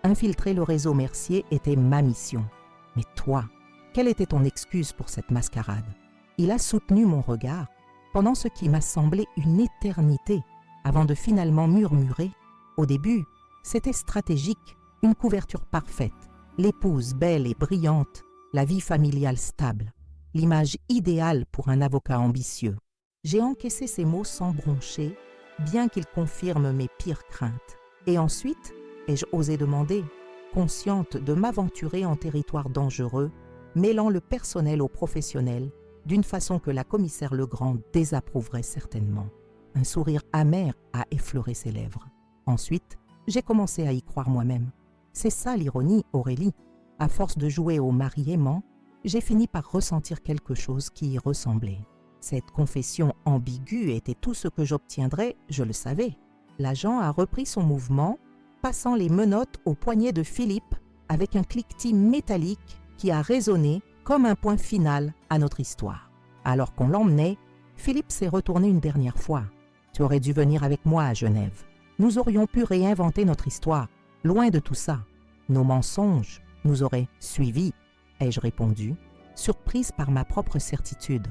[SPEAKER 1] Infiltrer le réseau Mercier était ma mission. Mais toi, quelle était ton excuse pour cette mascarade? Il a soutenu mon regard pendant ce qui m'a semblé une éternité avant de finalement murmurer. Au début, c'était stratégique, une couverture parfaite, l'épouse belle et brillante, la vie familiale stable, l'image idéale pour un avocat ambitieux. J'ai encaissé ces mots sans broncher, bien qu'ils confirment mes pires craintes. Et ensuite, ai-je osé demander, consciente de m'aventurer en territoire dangereux, mêlant le personnel au professionnel, d'une façon que la commissaire Legrand désapprouverait certainement. Un sourire amer a effleuré ses lèvres. Ensuite, j'ai commencé à y croire moi-même. C'est ça l'ironie, Aurélie. À force de jouer au mari aimant, j'ai fini par ressentir quelque chose qui y ressemblait. Cette confession ambiguë était tout ce que j'obtiendrais, je le savais. L'agent a repris son mouvement, passant les menottes au poignet de Philippe avec un cliquetis métallique qui a résonné comme un point final à notre histoire. Alors qu'on l'emmenait, Philippe s'est retourné une dernière fois. « Tu aurais dû venir avec moi à Genève. Nous aurions pu réinventer notre histoire. Loin de tout ça. Nos mensonges nous auraient suivis, ai-je répondu, surprise par ma propre certitude.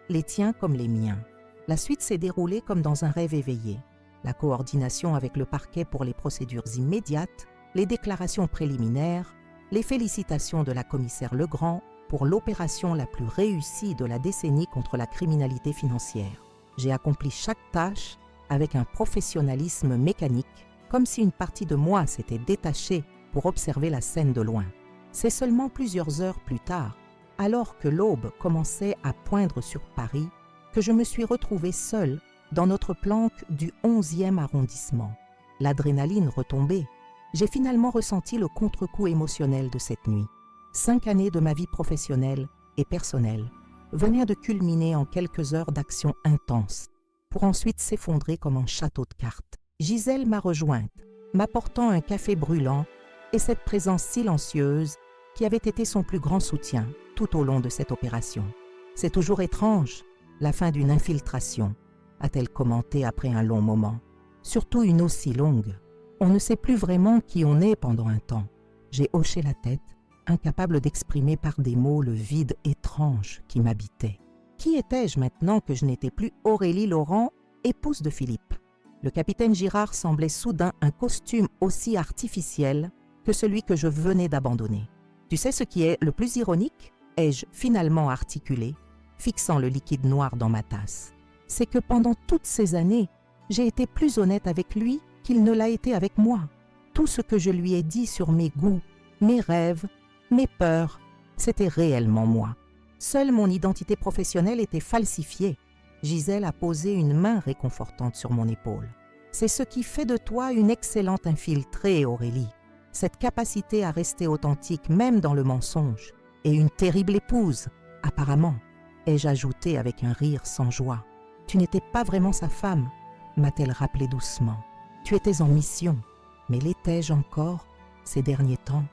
[SPEAKER 1] Les tiens comme les miens. La suite s'est déroulée comme dans un rêve éveillé. La coordination avec le parquet pour les procédures immédiates, les déclarations préliminaires, les félicitations de la commissaire Legrand pour l'opération la plus réussie de la décennie contre la criminalité financière. J'ai accompli chaque tâche avec un professionnalisme mécanique, comme si une partie de moi s'était détachée pour observer la scène de loin. C'est seulement plusieurs heures plus tard, alors que l'aube commençait à poindre sur Paris, que je me suis retrouvée seule dans notre planque du 11e arrondissement. L'adrénaline retombée, j'ai finalement ressenti le contre-coup émotionnel de cette nuit. 5 années de ma vie professionnelle et personnelle venaient de culminer en quelques heures d'action intense, pour ensuite s'effondrer comme un château de cartes. Gisèle m'a rejointe, m'apportant un café brûlant et cette présence silencieuse qui avait été son plus grand soutien tout au long de cette opération. « C'est toujours étrange, la fin d'une infiltration », a-t-elle commenté après un long moment. « Surtout une aussi longue. On ne sait plus vraiment qui on est pendant un temps. » J'ai hoché la tête, incapable d'exprimer par des mots le vide étrange qui m'habitait. Qui étais-je maintenant que je n'étais plus Aurélie Laurent, épouse de Philippe? Le capitaine Girard semblait soudain un costume aussi artificiel que celui que je venais d'abandonner. Tu sais ce qui est le plus ironique? Ai-je finalement articulé. fixant le liquide noir dans ma tasse. C'est que pendant toutes ces années, j'ai été plus honnête avec lui qu'il ne l'a été avec moi. Tout ce que je lui ai dit sur mes goûts, mes rêves, mes peurs, c'était réellement moi. Seule mon identité professionnelle était falsifiée. Gisèle a posé une main réconfortante sur mon épaule. C'est ce qui fait de toi une excellente infiltrée, Aurélie. Cette capacité à rester authentique même dans le mensonge. Et une terrible épouse, apparemment, ai-je ajouté avec un rire sans joie. Tu n'étais pas vraiment sa femme, m'a-t-elle rappelé doucement. Tu étais en mission, mais l'étais-je encore ces derniers temps?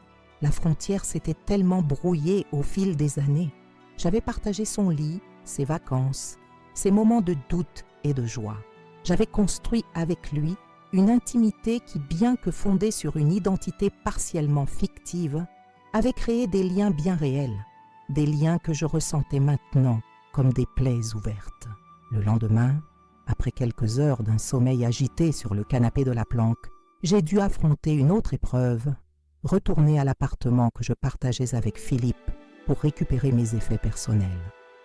[SPEAKER 1] La frontière s'était tellement brouillée au fil des années. J'avais partagé son lit, ses vacances, ses moments de doute et de joie. J'avais construit avec lui une intimité qui, bien que fondée sur une identité partiellement fictive, avait créé des liens bien réels, des liens que je ressentais maintenant comme des plaies ouvertes. Le lendemain, après quelques heures d'un sommeil agité sur le canapé de la planque, j'ai dû affronter une autre épreuve, retourner à l'appartement que je partageais avec Philippe pour récupérer mes effets personnels.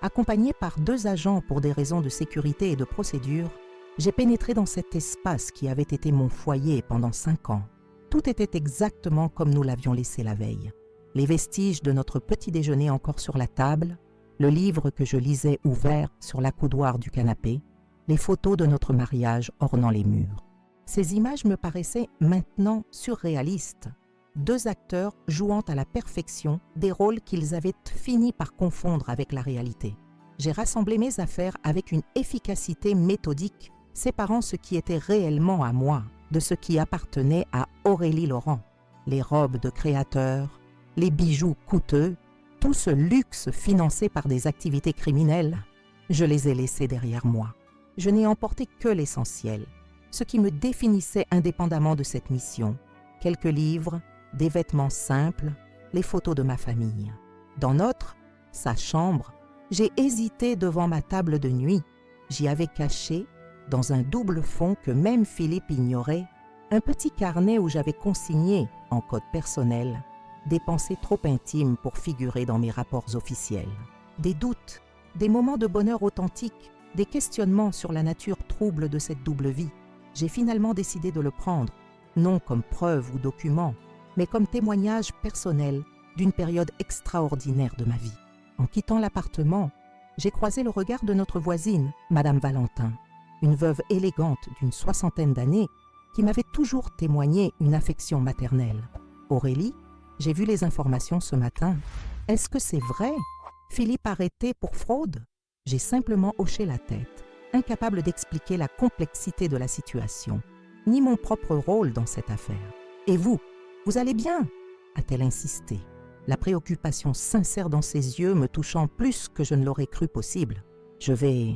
[SPEAKER 1] Accompagné par 2 agents pour des raisons de sécurité et de procédure, j'ai pénétré dans cet espace qui avait été mon foyer pendant 5 ans. Tout était exactement comme nous l'avions laissé la veille. Les vestiges de notre petit déjeuner encore sur la table, le livre que je lisais ouvert sur l'accoudoir du canapé, les photos de notre mariage ornant les murs. Ces images me paraissaient maintenant surréalistes. 2 acteurs jouant à la perfection des rôles qu'ils avaient fini par confondre avec la réalité. J'ai rassemblé mes affaires avec une efficacité méthodique, séparant ce qui était réellement à moi de ce qui appartenait à Aurélie Laurent. Les robes de créateurs, les bijoux coûteux, tout ce luxe financé par des activités criminelles, je les ai laissés derrière moi. Je n'ai emporté que l'essentiel, ce qui me définissait indépendamment de cette mission. Quelques livres, des vêtements simples, les photos de ma famille. Dans sa chambre, j'ai hésité devant ma table de nuit. J'y avais caché, dans un double fond que même Philippe ignorait, un petit carnet où j'avais consigné, en code personnel, des pensées trop intimes pour figurer dans mes rapports officiels. Des doutes, des moments de bonheur authentique, des questionnements sur la nature trouble de cette double vie. J'ai finalement décidé de le prendre, non comme preuve ou document, mais comme témoignage personnel d'une période extraordinaire de ma vie. En quittant l'appartement, j'ai croisé le regard de notre voisine, Madame Valentin, une veuve élégante d'une 60aine d'années qui m'avait toujours témoigné une affection maternelle. Aurélie, j'ai vu les informations ce matin. Est-ce que c'est vrai? Philippe arrêté pour fraude? J'ai simplement hoché la tête, incapable d'expliquer la complexité de la situation, ni mon propre rôle dans cette affaire. Et vous allez bien? A-t-elle insisté, la préoccupation sincère dans ses yeux me touchant plus que je ne l'aurais cru possible. Je vais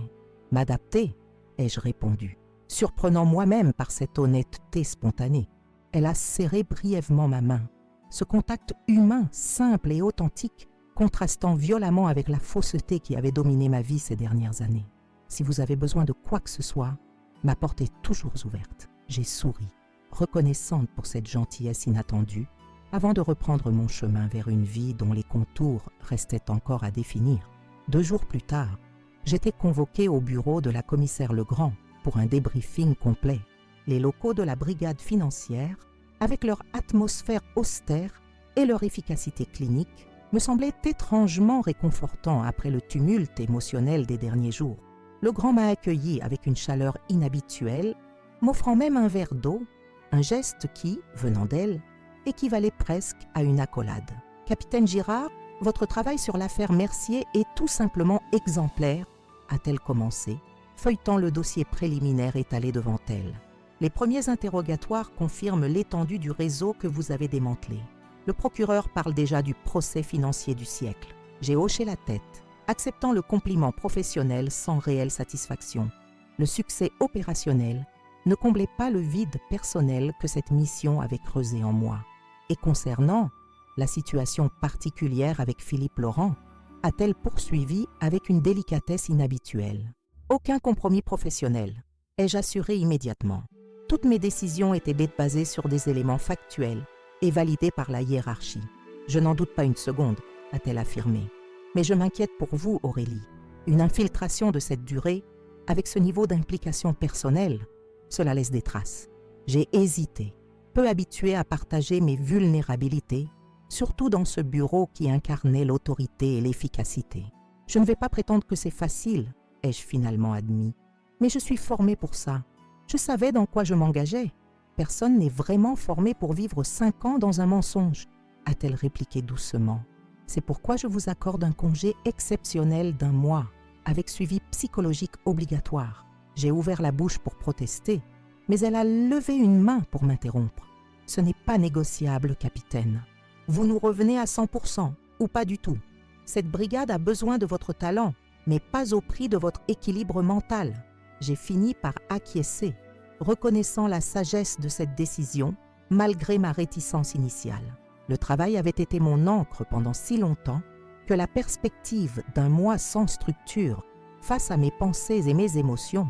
[SPEAKER 1] m'adapter, ai-je répondu, surprenant moi-même par cette honnêteté spontanée. Elle a serré brièvement ma main, ce contact humain, simple et authentique, contrastant violemment avec la fausseté qui avait dominé ma vie ces dernières années. Si vous avez besoin de quoi que ce soit, ma porte est toujours ouverte. J'ai souri, reconnaissante pour cette gentillesse inattendue, avant de reprendre mon chemin vers une vie dont les contours restaient encore à définir. 2 jours plus tard, j'étais convoquée au bureau de la commissaire Legrand pour un débriefing complet. Les locaux de la brigade financière, avec leur atmosphère austère et leur efficacité clinique, me semblaient étrangement réconfortants après le tumulte émotionnel des derniers jours. Legrand m'a accueilli avec une chaleur inhabituelle, m'offrant même un verre d'eau, un geste qui, venant d'elle, équivalait presque à une accolade. « Capitaine Girard, votre travail sur l'affaire Mercier est tout simplement exemplaire », a-t-elle commencé, feuilletant le dossier préliminaire étalé devant elle. Les premiers interrogatoires confirment l'étendue du réseau que vous avez démantelé. Le procureur parle déjà du procès financier du siècle. J'ai hoché la tête, acceptant le compliment professionnel sans réelle satisfaction. Le succès opérationnel ne comblait pas le vide personnel que cette mission avait creusé en moi. Et concernant la situation particulière avec Philippe Laurent, a-t-elle poursuivi avec une délicatesse inhabituelle. Aucun compromis professionnel, ai-je assuré immédiatement. Toutes mes décisions étaient basées sur des éléments factuels et validés par la hiérarchie. Je n'en doute pas une seconde, a-t-elle affirmé. Mais je m'inquiète pour vous, Aurélie. Une infiltration de cette durée, avec ce niveau d'implication personnelle, cela laisse des traces. J'ai hésité, peu habitué à partager mes vulnérabilités, surtout dans ce bureau qui incarnait l'autorité et l'efficacité. Je ne vais pas prétendre que c'est facile, ai-je finalement admis, mais je suis formée pour ça. Je savais dans quoi je m'engageais. Personne n'est vraiment formé pour vivre 5 ans dans un mensonge, a-t-elle répliqué doucement. C'est pourquoi je vous accorde un congé exceptionnel d'1 mois, avec suivi psychologique obligatoire. J'ai ouvert la bouche pour protester, mais elle a levé une main pour m'interrompre. Ce n'est pas négociable, capitaine. Vous nous revenez à 100%, ou pas du tout. Cette brigade a besoin de votre talent, mais pas au prix de votre équilibre mental. J'ai fini par acquiescer, reconnaissant la sagesse de cette décision, malgré ma réticence initiale. Le travail avait été mon ancre pendant si longtemps que la perspective d'1 mois sans structure, face à mes pensées et mes émotions,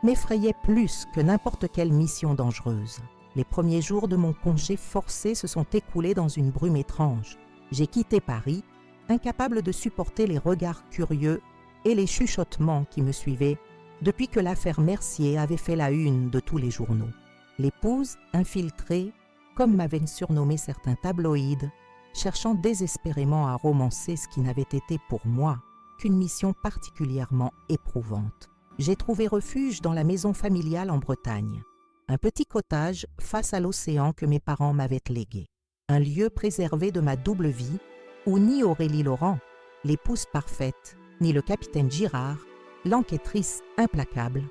[SPEAKER 1] m'effrayait plus que n'importe quelle mission dangereuse. Les premiers jours de mon congé forcé se sont écoulés dans une brume étrange. J'ai quitté Paris, incapable de supporter les regards curieux et les chuchotements qui me suivaient depuis que l'affaire Mercier avait fait la une de tous les journaux. L'épouse infiltrée, comme m'avaient surnommé certains tabloïds, cherchant désespérément à romancer ce qui n'avait été pour moi qu'une mission particulièrement éprouvante. J'ai trouvé refuge dans la maison familiale en Bretagne, un petit cottage face à l'océan que mes parents m'avaient légué, un lieu préservé de ma double vie où ni Aurélie Laurent, l'épouse parfaite, ni le capitaine Girard, l'enquêtrice implacable,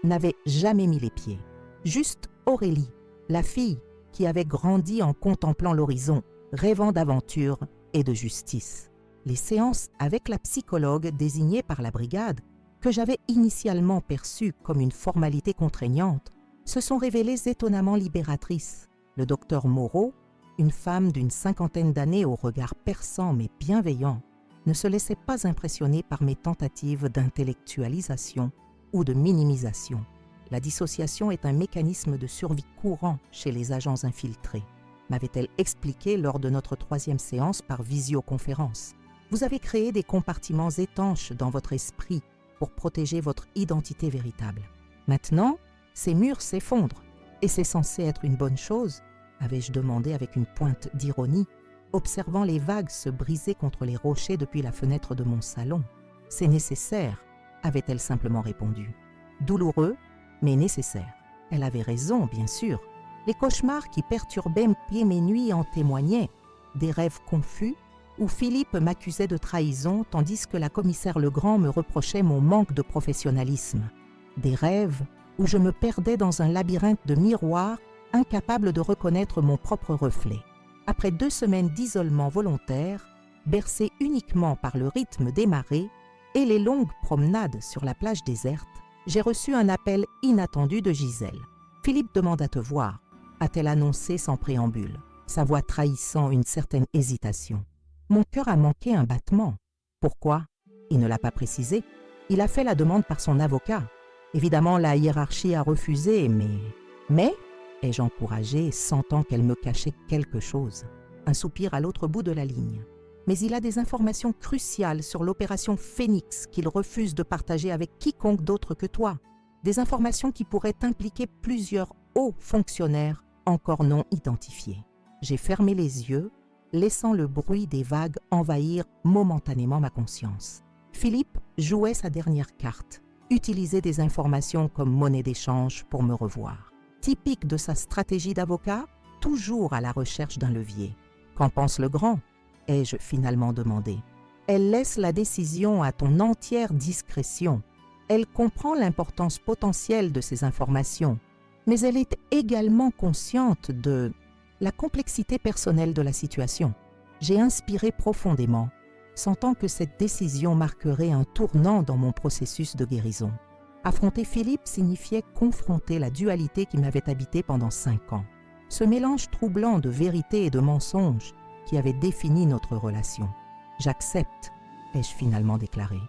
[SPEAKER 1] n'avaient jamais mis les pieds. Juste Aurélie, la fille qui avait grandi en contemplant l'horizon, rêvant d'aventure et de justice. Les séances avec la psychologue désignée par la brigade, que j'avais initialement perçue comme une formalité contraignante, se sont révélées étonnamment libératrices. Le docteur Moreau, une femme d'une 50aine d'années au regard perçant mais bienveillant, ne se laissait pas impressionner par mes tentatives d'intellectualisation ou de minimisation. La dissociation est un mécanisme de survie courant chez les agents infiltrés, m'avait-elle expliqué lors de notre 3e séance par visioconférence. Vous avez créé des compartiments étanches dans votre esprit pour protéger votre identité véritable. Maintenant, ces murs s'effondrent, et c'est censé être une bonne chose, avais-je demandé avec une pointe d'ironie, observant les vagues se briser contre les rochers depuis la fenêtre de mon salon. C'est nécessaire, avait-elle simplement répondu. Douloureux, mais nécessaire. Elle avait raison, bien sûr. Les cauchemars qui perturbaient mes nuits en témoignaient. Des rêves confus, où Philippe m'accusait de trahison tandis que la commissaire Legrand me reprochait mon manque de professionnalisme. Des rêves où je me perdais dans un labyrinthe de miroirs, incapable de reconnaître mon propre reflet. Après 2 semaines d'isolement volontaire, bercé uniquement par le rythme des marées et les longues promenades sur la plage déserte, j'ai reçu un appel inattendu de Gisèle. « Philippe demande à te voir », a-t-elle annoncé sans préambule, sa voix trahissant une certaine hésitation. Mon cœur a manqué un battement. Pourquoi? Il ne l'a pas précisé. Il a fait la demande par son avocat. Évidemment, la hiérarchie a refusé, mais, ai-je encouragé, sentant qu'elle me cachait quelque chose. Un soupir à l'autre bout de la ligne. Mais il a des informations cruciales sur l'opération Phénix qu'il refuse de partager avec quiconque d'autre que toi. Des informations qui pourraient impliquer plusieurs hauts fonctionnaires encore non identifiés. J'ai fermé les yeux, laissant le bruit des vagues envahir momentanément ma conscience. Philippe jouait sa dernière carte, utilisait des informations comme monnaie d'échange pour me revoir. Typique de sa stratégie d'avocat, toujours à la recherche d'un levier. Qu'en pense Legrand? Ai-je finalement demandé. Elle laisse la décision à ton entière discrétion. Elle comprend l'importance potentielle de ces informations, mais elle est également consciente de la complexité personnelle de la situation. J'ai inspiré profondément, sentant que cette décision marquerait un tournant dans mon processus de guérison. Affronter Philippe signifiait confronter la dualité qui m'avait habité pendant 5 ans. Ce mélange troublant de vérité et de mensonge qui avait défini notre relation. J'accepte, ai-je finalement déclaré,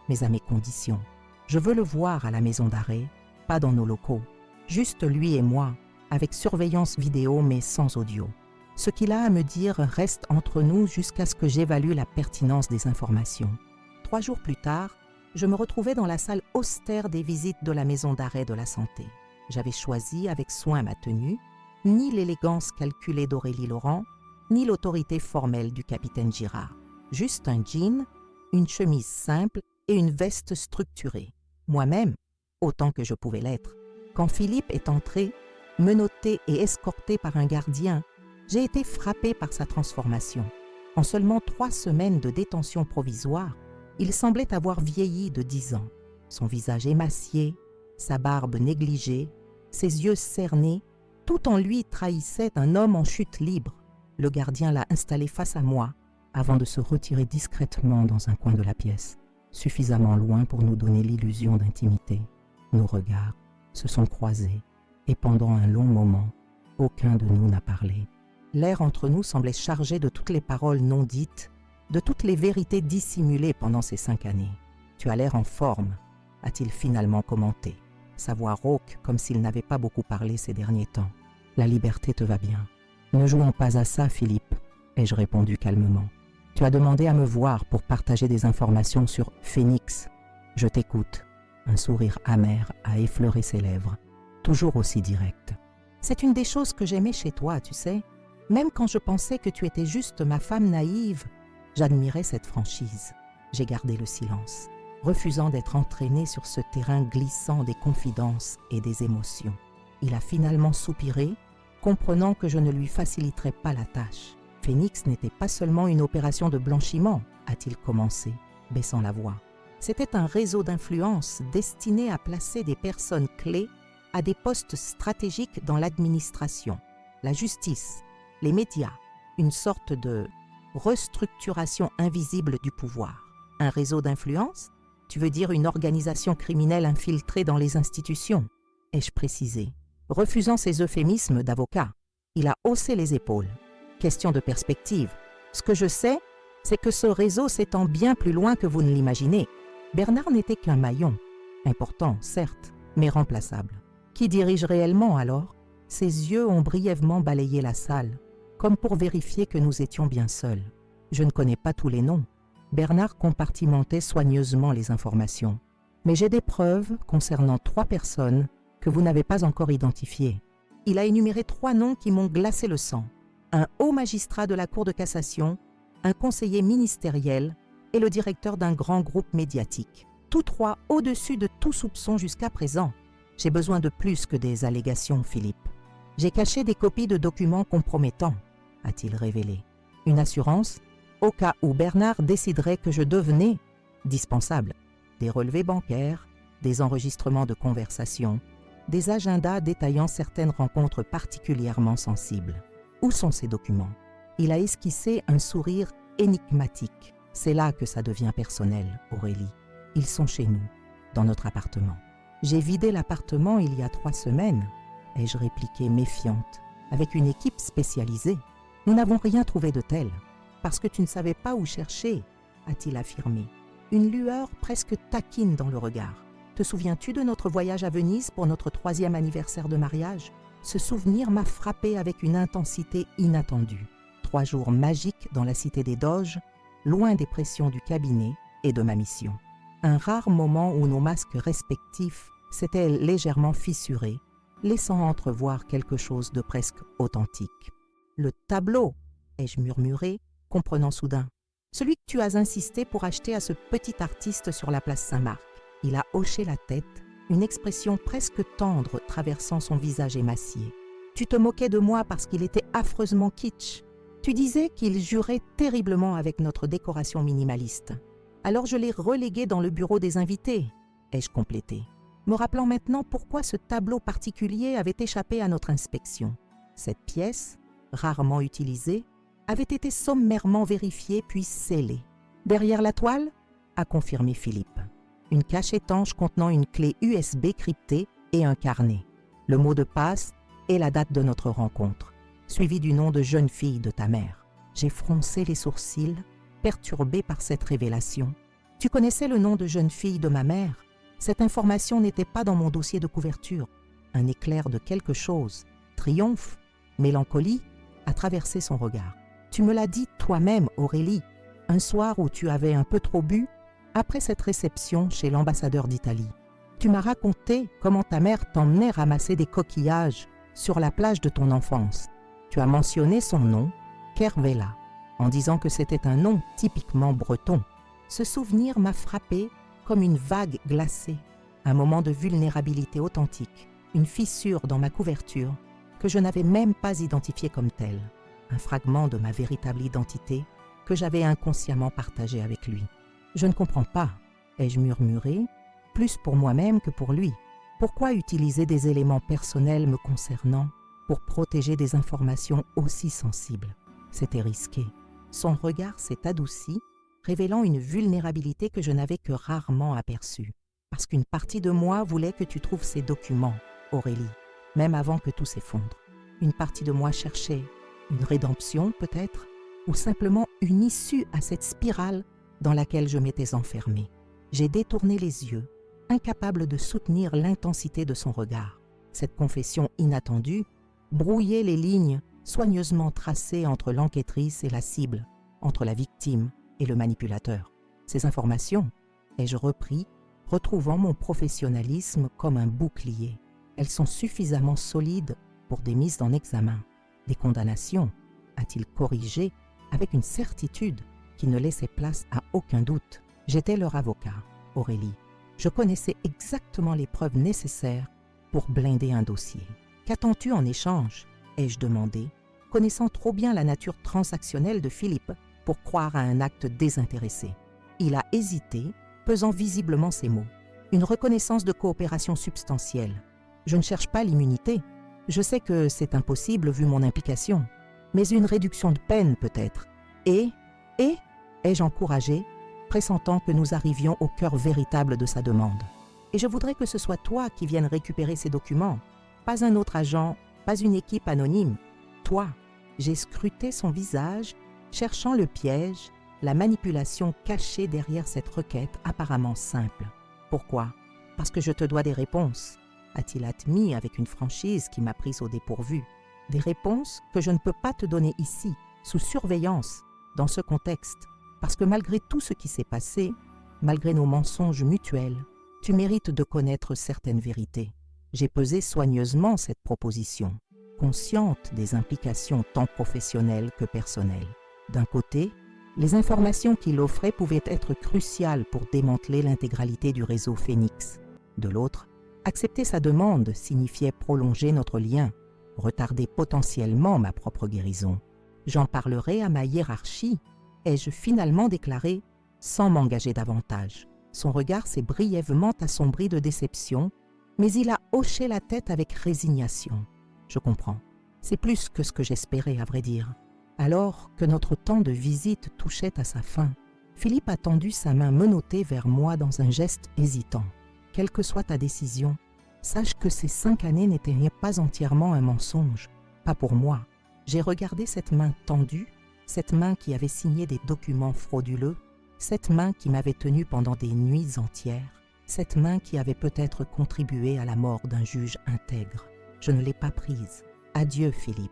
[SPEAKER 1] mais à mes conditions. Je veux le voir à la maison d'arrêt, pas dans nos locaux. Juste lui et moi, avec surveillance vidéo mais sans audio. Ce qu'il a à me dire reste entre nous jusqu'à ce que j'évalue la pertinence des informations. 3 jours plus tard, je me retrouvais dans la salle austère des visites de la maison d'arrêt de la santé. J'avais choisi avec soin ma tenue, ni l'élégance calculée d'Aurélie Laurent, ni l'autorité formelle du capitaine Girard. Juste un jean, une chemise simple et une veste structurée. Moi-même, autant que je pouvais l'être. Quand Philippe est entré, menotté et escorté par un gardien, j'ai été frappée par sa transformation. En seulement 3 semaines de détention provisoire, il semblait avoir vieilli de 10 ans. Son visage émacié, sa barbe négligée, ses yeux cernés, tout en lui trahissait un homme en chute libre. Le gardien l'a installé face à moi avant de se retirer discrètement dans un coin de la pièce, suffisamment loin pour nous donner l'illusion d'intimité. Nos regards se sont croisés et pendant un long moment, aucun de nous n'a parlé. L'air entre nous semblait chargé de toutes les paroles non dites, de toutes les vérités dissimulées pendant ces 5 années. « Tu as l'air en forme », a-t-il finalement commenté, sa voix rauque comme s'il n'avait pas beaucoup parlé ces derniers temps. « La liberté te va bien. »« Ne jouons pas à ça, Philippe, » ai-je répondu calmement. « Tu as demandé à me voir pour partager des informations sur Phoenix. Je t'écoute. » Un sourire amer a effleuré ses lèvres, toujours aussi direct. « C'est une des choses que j'aimais chez toi, tu sais. Même quand je pensais que tu étais juste ma femme naïve, j'admirais cette franchise. » J'ai gardé le silence, refusant d'être entraîné sur ce terrain glissant des confidences et des émotions. Il a finalement soupiré, comprenant que je ne lui faciliterais pas la tâche. « Phoenix n'était pas seulement une opération de blanchiment, a-t-il commencé, baissant la voix. C'était un réseau d'influence destiné à placer des personnes clés à des postes stratégiques dans l'administration, la justice, les médias, une sorte de restructuration invisible du pouvoir. Un réseau d'influence? Tu veux dire une organisation criminelle infiltrée dans les institutions? Ai-je précisé, refusant ces euphémismes d'avocat. Il a haussé les épaules. Question de perspective. Ce que je sais, c'est que ce réseau s'étend bien plus loin que vous ne l'imaginez. Bernard n'était qu'un maillon, important, certes, mais remplaçable. Qui dirige réellement alors? Ses yeux ont brièvement balayé la salle, comme pour vérifier que nous étions bien seuls. Je ne connais pas tous les noms. Bernard compartimentait soigneusement les informations. Mais j'ai des preuves concernant 3 personnes que vous n'avez pas encore identifiées. Il a énuméré 3 noms qui m'ont glacé le sang. Un haut magistrat de la Cour de cassation, un conseiller ministériel et le directeur d'un grand groupe médiatique. Tous 3 au-dessus de tout soupçon jusqu'à présent. J'ai besoin de plus que des allégations, Philippe. J'ai caché des copies de documents compromettants, a-t-il révélé. Une assurance au cas où Bernard déciderait que je devenais dispensable. Des relevés bancaires, des enregistrements de conversation, des agendas détaillant certaines rencontres particulièrement sensibles. Où sont ces documents? Il a esquissé un sourire énigmatique. C'est là que ça devient personnel, Aurélie. Ils sont chez nous, dans notre appartement. J'ai vidé l'appartement il y a 3 semaines, ai-je répliqué méfiante, avec une équipe spécialisée. Nous n'avons rien trouvé de tel, parce que tu ne savais pas où chercher, a-t-il affirmé, une lueur presque taquine dans le regard. Te souviens-tu de notre voyage à Venise pour notre 3e anniversaire de mariage? Ce souvenir m'a frappé avec une intensité inattendue. 3 jours magiques dans la cité des Doges, loin des pressions du cabinet et de ma mission. Un rare moment où nos masques respectifs s'étaient légèrement fissurés, laissant entrevoir quelque chose de presque authentique. « Le tableau !» ai-je murmuré, comprenant soudain. « Celui que tu as insisté pour acheter à ce petit artiste sur la place Saint-Marc. » Il a hoché la tête, une expression presque tendre traversant son visage émacié. « Tu te moquais de moi parce qu'il était affreusement kitsch. Tu disais qu'il jurait terriblement avec notre décoration minimaliste. Alors je l'ai relégué dans le bureau des invités, ai-je complété, me rappelant maintenant pourquoi ce tableau particulier avait échappé à notre inspection. Cette pièce, rarement utilisée, avait été sommairement vérifiée puis scellée. Derrière la toile, a confirmé Philippe, une cache étanche contenant une clé USB cryptée et un carnet, le mot de passe et la date de notre rencontre, suivi du nom de jeune fille de ta mère. J'ai froncé les sourcils, perturbé par cette révélation. Tu connaissais le nom de jeune fille de ma mère? Cette information n'était pas dans mon dossier de couverture. Un éclair de quelque chose, triomphe, mélancolie, a traversé son regard. Tu me l'as dit toi-même, Aurélie, un soir où tu avais un peu trop bu, après cette réception chez l'ambassadeur d'Italie. Tu m'as raconté comment ta mère t'emmenait ramasser des coquillages sur la plage de ton enfance. Tu as mentionné son nom, Kervella, en disant que c'était un nom typiquement breton. Ce souvenir m'a frappé comme une vague glacée, un moment de vulnérabilité authentique, une fissure dans ma couverture que je n'avais même pas identifiée comme telle, un fragment de ma véritable identité que j'avais inconsciemment partagé avec lui. Je ne comprends pas, ai-je murmuré, plus pour moi-même que pour lui. Pourquoi utiliser des éléments personnels me concernant pour protéger des informations aussi sensibles? C'était risqué. Son regard s'est adouci, révélant une vulnérabilité que je n'avais que rarement aperçue. Parce qu'une partie de moi voulait que tu trouves ces documents, Aurélie, même avant que tout s'effondre. Une partie de moi cherchait une rédemption peut-être, ou simplement une issue à cette spirale dans laquelle je m'étais enfermée. J'ai détourné les yeux, incapable de soutenir l'intensité de son regard. Cette confession inattendue brouillait les lignes soigneusement tracées entre l'enquêtrice et la cible, entre la victime et le manipulateur. Ces informations, ai-je repris, retrouvant mon professionnalisme comme un bouclier. Elles sont suffisamment solides pour des mises en examen, des condamnations, a-t-il corrigé avec une certitude qui ne laissait place à aucun doute. J'étais leur avocat, Aurélie. Je connaissais exactement les preuves nécessaires pour blinder un dossier. Qu'attends-tu en échange? Ai-je demandé, connaissant trop bien la nature transactionnelle de Philippe pour croire à un acte désintéressé. Il a hésité, pesant visiblement ses mots. Une reconnaissance de coopération substantielle. Je ne cherche pas l'immunité. Je sais que c'est impossible vu mon implication. Mais une réduction de peine peut-être. Et ai-je encouragé, pressentant que nous arrivions au cœur véritable de sa demande. Et je voudrais que ce soit toi qui viennes récupérer ces documents, pas un autre agent, pas une équipe anonyme. Toi, j'ai scruté son visage, cherchant le piège, la manipulation cachée derrière cette requête apparemment simple. Pourquoi? Parce que je te dois des réponses, a-t-il admis avec une franchise qui m'a prise au dépourvu. Des réponses que je ne peux pas te donner ici, sous surveillance, dans ce contexte, parce que malgré tout ce qui s'est passé, malgré nos mensonges mutuels, tu mérites de connaître certaines vérités. J'ai pesé soigneusement cette proposition, consciente des implications tant professionnelles que personnelles. D'un côté, les informations qu'il offrait pouvaient être cruciales pour démanteler l'intégralité du réseau Phoenix. De l'autre, accepter sa demande signifiait prolonger notre lien, retarder potentiellement ma propre guérison. J'en parlerai à ma hiérarchie, ai-je finalement déclaré, sans m'engager davantage. Son regard s'est brièvement assombri de déception, mais il a hoché la tête avec résignation. Je comprends. C'est plus que ce que j'espérais, à vrai dire. Alors que notre temps de visite touchait à sa fin, Philippe a tendu sa main menottée vers moi dans un geste hésitant. Quelle que soit ta décision, sache que ces 5 années n'étaient pas entièrement un mensonge. Pas pour moi. J'ai regardé cette main tendue, cette main qui avait signé des documents frauduleux, cette main qui m'avait tenu pendant des nuits entières, cette main qui avait peut-être contribué à la mort d'un juge intègre. Je ne l'ai pas prise. Adieu, Philippe,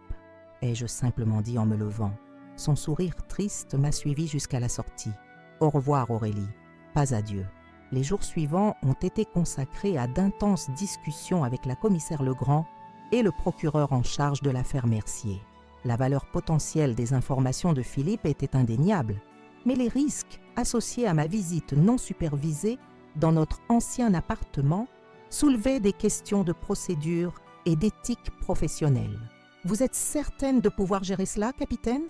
[SPEAKER 1] ai-je simplement dit en me levant. Son sourire triste m'a suivi jusqu'à la sortie. Au revoir, Aurélie. Pas adieu. Les jours suivants ont été consacrés à d'intenses discussions avec la commissaire Legrand et le procureur en charge de l'affaire Mercier. La valeur potentielle des informations de Philippe était indéniable, mais les risques associés à ma visite non supervisée dans notre ancien appartement soulevaient des questions de procédure et d'éthique professionnelle. « Vous êtes certaine de pouvoir gérer cela, capitaine ?»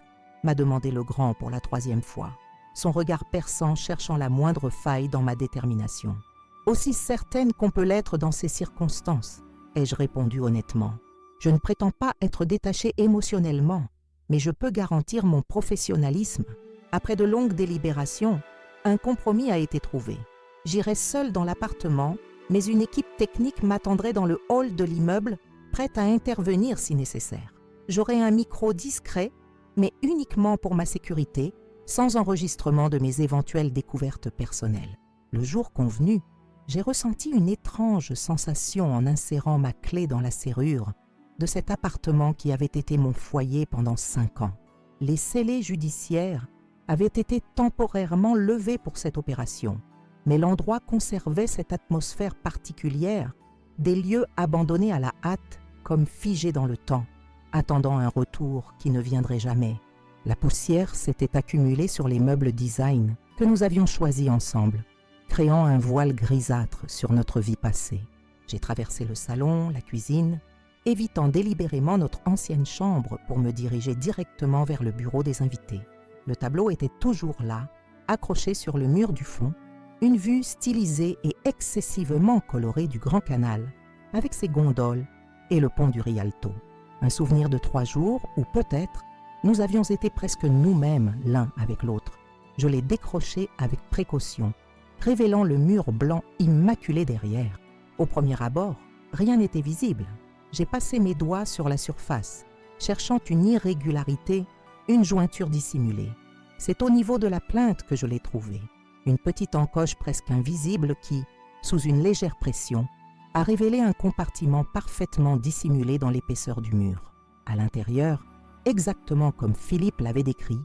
[SPEAKER 1] m'a demandé Legrand pour la 3e fois, son regard perçant cherchant la moindre faille dans ma détermination. « Aussi certaine qu'on peut l'être dans ces circonstances, ai-je répondu honnêtement. Je ne prétends pas être détaché émotionnellement, mais je peux garantir mon professionnalisme. Après de longues délibérations, un compromis a été trouvé. J'irai seul dans l'appartement, mais une équipe technique m'attendrait dans le hall de l'immeuble, prête à intervenir si nécessaire. J'aurai un micro discret, mais uniquement pour ma sécurité, sans enregistrement de mes éventuelles découvertes personnelles. Le jour convenu, j'ai ressenti une étrange sensation en insérant ma clé dans la serrure de cet appartement qui avait été mon foyer pendant 5 ans. Les scellés judiciaires avaient été temporairement levés pour cette opération. mais l'endroit conservait cette atmosphère particulière, des lieux abandonnés à la hâte comme figés dans le temps, attendant un retour qui ne viendrait jamais. La poussière s'était accumulée sur les meubles design que nous avions choisis ensemble, créant un voile grisâtre sur notre vie passée. J'ai traversé le salon, la cuisine, évitant délibérément notre ancienne chambre pour me diriger directement vers le bureau des invités. Le tableau était toujours là, accroché sur le mur du fond, une vue stylisée et excessivement colorée du Grand Canal, avec ses gondoles et le pont du Rialto. Un souvenir de 3 jours où peut-être nous avions été presque nous-mêmes l'un avec l'autre. Je l'ai décroché avec précaution, révélant le mur blanc immaculé derrière. Au premier abord, rien n'était visible. J'ai passé mes doigts sur la surface, cherchant une irrégularité, une jointure dissimulée. C'est au niveau de la plinthe que je l'ai trouvée, une petite encoche presque invisible qui, sous une légère pression, a révélé un compartiment parfaitement dissimulé dans l'épaisseur du mur. À l'intérieur, exactement comme Philippe l'avait décrit,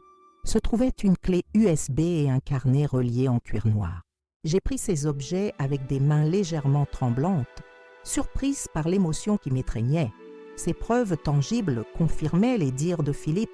[SPEAKER 1] se trouvait une clé USB et un carnet relié en cuir noir. J'ai pris ces objets avec des mains légèrement tremblantes, surprise par l'émotion qui m'étreignait. Ces preuves tangibles confirmaient les dires de Philippe,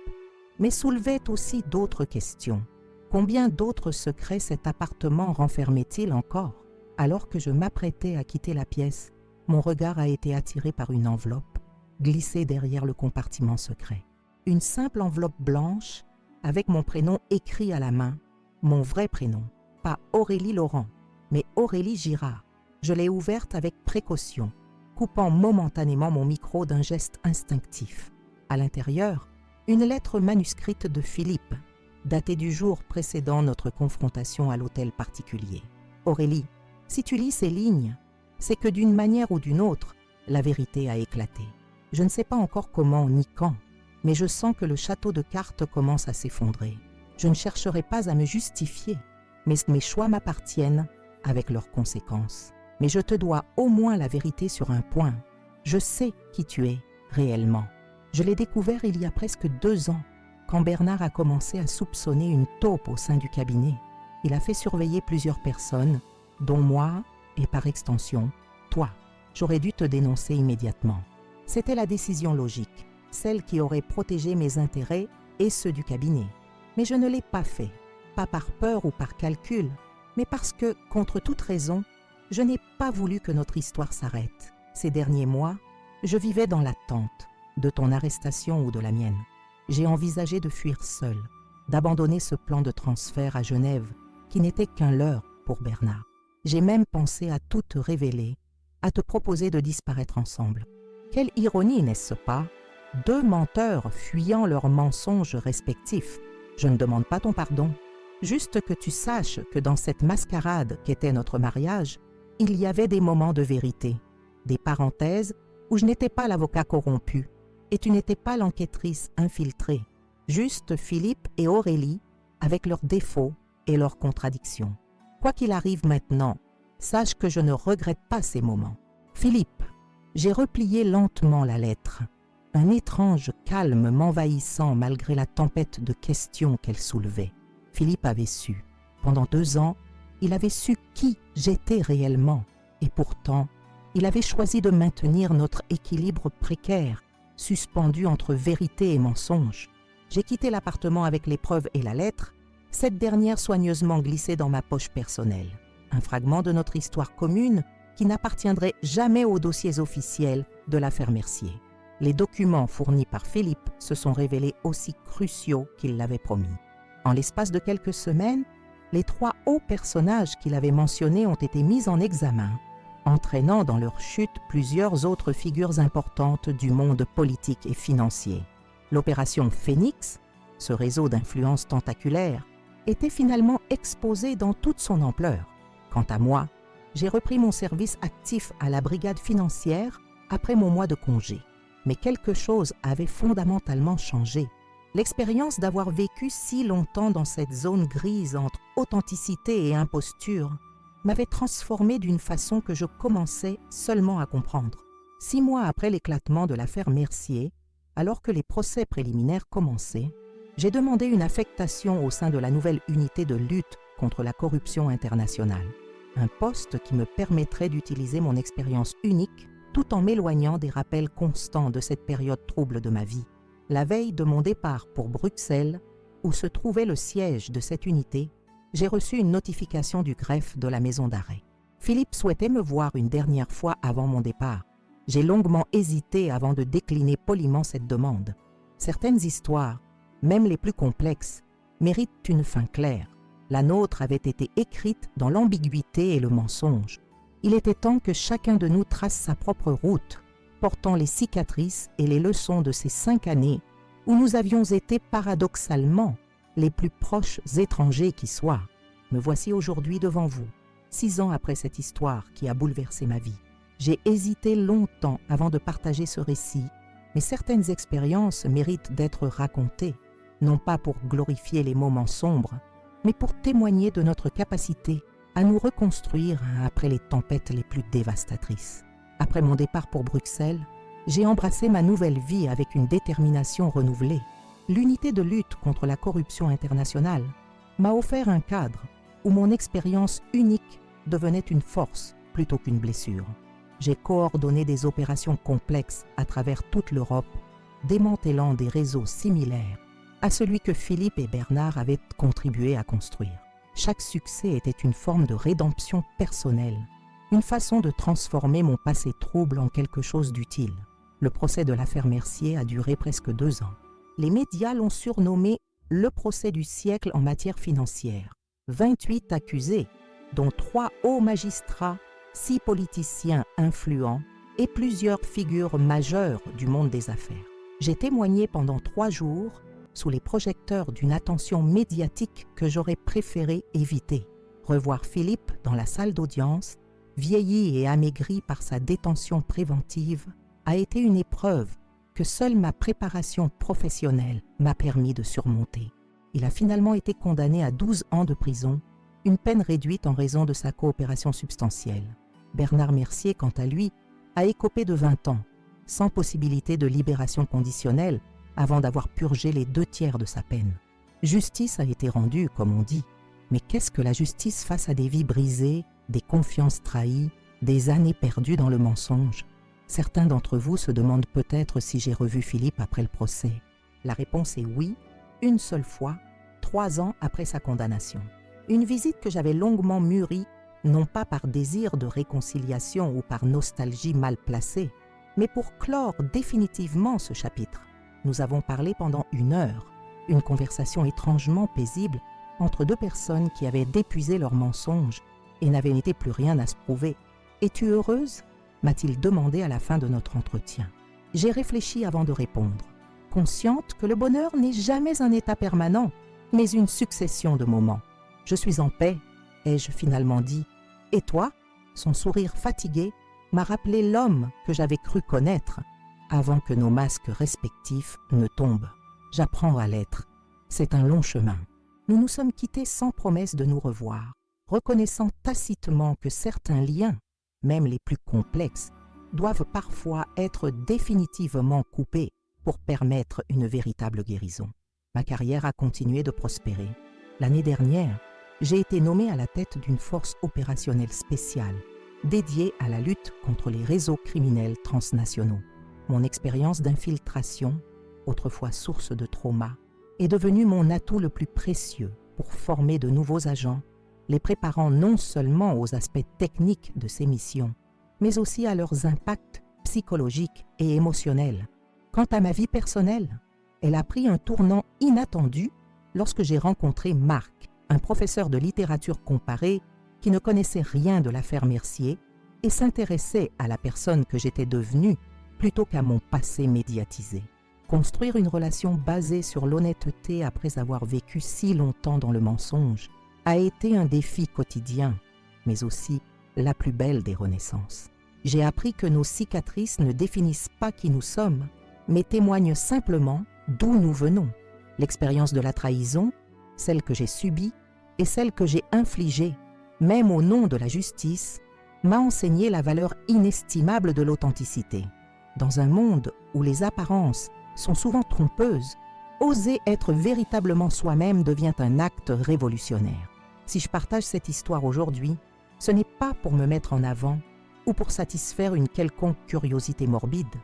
[SPEAKER 1] mais soulevaient aussi d'autres questions. Combien d'autres secrets cet appartement renfermait-il encore? Alors que je m'apprêtais à quitter la pièce, mon regard a été attiré par une enveloppe, glissée derrière le compartiment secret. Une simple enveloppe blanche, avec mon prénom écrit à la main, mon vrai prénom, pas Aurélie Laurent, mais Aurélie Girard. Je l'ai ouverte avec précaution, coupant momentanément mon micro d'un geste instinctif. À l'intérieur, une lettre manuscrite de Philippe, datée du jour précédant notre confrontation à l'hôtel particulier. Aurélie, si tu lis ces lignes, c'est que d'une manière ou d'une autre, la vérité a éclaté. Je ne sais pas encore comment ni quand, mais je sens que le château de cartes commence à s'effondrer. Je ne chercherai pas à me justifier, mais mes choix m'appartiennent avec leurs conséquences. Mais je te dois au moins la vérité sur un point. Je sais qui tu es réellement. Je l'ai découvert il y a presque 2 ans, quand Bernard a commencé à soupçonner une taupe au sein du cabinet. Il a fait surveiller plusieurs personnes, dont moi et par extension, toi. J'aurais dû te dénoncer immédiatement. C'était la décision logique, celle qui aurait protégé mes intérêts et ceux du cabinet. Mais je ne l'ai pas fait, pas par peur ou par calcul, mais parce que, contre toute raison, je n'ai pas voulu que notre histoire s'arrête. Ces derniers mois, je vivais dans l'attente de ton arrestation ou de la mienne. J'ai envisagé de fuir seul, d'abandonner ce plan de transfert à Genève qui n'était qu'un leurre pour Bernard. J'ai même pensé à tout te révéler, à te proposer de disparaître ensemble. Quelle ironie, n'est-ce pas? 2 menteurs fuyant leurs mensonges respectifs. Je ne demande pas ton pardon. Juste que tu saches que dans cette mascarade qu'était notre mariage, il y avait des moments de vérité, des parenthèses où je n'étais pas l'avocat corrompu et tu n'étais pas l'enquêtrice infiltrée, juste Philippe et Aurélie avec leurs défauts et leurs contradictions. Quoi qu'il arrive maintenant, sache que je ne regrette pas ces moments. Philippe, j'ai replié lentement la lettre, un étrange calme m'envahissant malgré la tempête de questions qu'elle soulevait. Philippe avait su. Pendant 2 ans, il avait su qui j'étais réellement. Et pourtant, il avait choisi de maintenir notre équilibre précaire, suspendu entre vérité et mensonge. J'ai quitté l'appartement avec les preuves et la lettre, cette dernière soigneusement glissée dans ma poche personnelle. Un fragment de notre histoire commune qui n'appartiendrait jamais aux dossiers officiels de l'affaire Mercier. Les documents fournis par Philippe se sont révélés aussi cruciaux qu'il l'avait promis. En l'espace de quelques semaines, les 3 hauts personnages qu'il avait mentionnés ont été mis en examen, entraînant dans leur chute plusieurs autres figures importantes du monde politique et financier. L'opération Phénix, ce réseau d'influence tentaculaire, était finalement exposé dans toute son ampleur. Quant à moi, j'ai repris mon service actif à la brigade financière après mon mois de congé. Mais quelque chose avait fondamentalement changé. L'expérience d'avoir vécu si longtemps dans cette zone grise entre authenticité et imposture m'avait transformé d'une façon que je commençais seulement à comprendre. 6 mois après l'éclatement de l'affaire Mercier, alors que les procès préliminaires commençaient, j'ai demandé une affectation au sein de la nouvelle unité de lutte contre la corruption internationale. un poste qui me permettrait d'utiliser mon expérience unique tout en m'éloignant des rappels constants de cette période trouble de ma vie. La veille de mon départ pour Bruxelles, où se trouvait le siège de cette unité, j'ai reçu une notification du greffe de la maison d'arrêt. Philippe souhaitait me voir une dernière fois avant mon départ. J'ai longuement hésité avant de décliner poliment cette demande. Certaines histoires, même les plus complexes, méritent une fin claire. La nôtre avait été écrite dans l'ambiguïté et le mensonge. Il était temps que chacun de nous trace sa propre route, portant les cicatrices et les leçons de ces 5 années où nous avions été paradoxalement les plus proches étrangers qui soient. Me voici aujourd'hui devant vous, 6 ans après cette histoire qui a bouleversé ma vie. J'ai hésité longtemps avant de partager ce récit, mais certaines expériences méritent d'être racontées, non pas pour glorifier les moments sombres, mais pour témoigner de notre capacité à nous reconstruire après les tempêtes les plus dévastatrices. Après mon départ pour Bruxelles, j'ai embrassé ma nouvelle vie avec une détermination renouvelée. L'unité de lutte contre la corruption internationale m'a offert un cadre où mon expérience unique devenait une force plutôt qu'une blessure. J'ai coordonné des opérations complexes à travers toute l'Europe, démantelant des réseaux similaires à celui que Philippe et Bernard avaient contribué à construire. Chaque succès était une forme de rédemption personnelle, une façon de transformer mon passé trouble en quelque chose d'utile. Le procès de l'affaire Mercier a duré presque 2 ans. Les médias l'ont surnommé le procès du siècle en matière financière. 28 accusés, dont 3 hauts magistrats, 6 politiciens influents et plusieurs figures majeures du monde des affaires. J'ai témoigné pendant 3 jours sous les projecteurs d'une attention médiatique que j'aurais préféré éviter. Revoir Philippe dans la salle d'audience, vieilli et amaigri par sa détention préventive, a été une épreuve que seule ma préparation professionnelle m'a permis de surmonter. Il a finalement été condamné à 12 ans de prison, une peine réduite en raison de sa coopération substantielle. Bernard Mercier, quant à lui, a écopé de 20 ans, sans possibilité de libération conditionnelle avant d'avoir purgé les 2/3 de sa peine. Justice a été rendue, comme on dit, mais qu'est-ce que la justice face à des vies brisées, des confiances trahies, des années perdues dans le mensonge? Certains d'entre vous se demandent peut-être si j'ai revu Philippe après le procès. La réponse est oui, une seule fois, 3 ans après sa condamnation. Une visite que j'avais longuement mûrie, non pas par désir de réconciliation ou par nostalgie mal placée, mais pour clore définitivement ce chapitre. Nous avons parlé pendant 1 heure, une conversation étrangement paisible entre 2 personnes qui avaient épuisé leurs mensonges et n'avaient été plus rien à se prouver. « Es-tu heureuse ?» m'a-t-il demandé à la fin de notre entretien. J'ai réfléchi avant de répondre, consciente que le bonheur n'est jamais un état permanent, mais une succession de moments. « Je suis en paix », ai-je finalement dit. « Et toi ?» Son sourire fatigué m'a rappelé l'homme que j'avais cru connaître avant que nos masques respectifs ne tombent. J'apprends à l'être. C'est un long chemin. Nous nous sommes quittés sans promesse de nous revoir, reconnaissant tacitement que certains liens, même les plus complexes, doivent parfois être définitivement coupés pour permettre une véritable guérison. Ma carrière a continué de prospérer. L'année dernière, j'ai été nommé à la tête d'une force opérationnelle spéciale dédiée à la lutte contre les réseaux criminels transnationaux. Mon expérience d'infiltration, autrefois source de trauma, est devenue mon atout le plus précieux pour former de nouveaux agents, les préparant non seulement aux aspects techniques de ces missions, mais aussi à leurs impacts psychologiques et émotionnels. Quant à ma vie personnelle, elle a pris un tournant inattendu lorsque j'ai rencontré Marc, un professeur de littérature comparée qui ne connaissait rien de l'affaire Mercier et s'intéressait à la personne que j'étais devenue plutôt qu'à mon passé médiatisé. Construire une relation basée sur l'honnêteté après avoir vécu si longtemps dans le mensonge a été un défi quotidien, mais aussi la plus belle des renaissances. J'ai appris que nos cicatrices ne définissent pas qui nous sommes, mais témoignent simplement d'où nous venons. L'expérience de la trahison, celle que j'ai subie et celle que j'ai infligée, même au nom de la justice, m'a enseigné la valeur inestimable de l'authenticité. Dans un monde où les apparences sont souvent trompeuses, oser être véritablement soi-même devient un acte révolutionnaire. Si je partage cette histoire aujourd'hui, Ce n'est pas pour me mettre en avant ou pour satisfaire une quelconque curiosité morbide.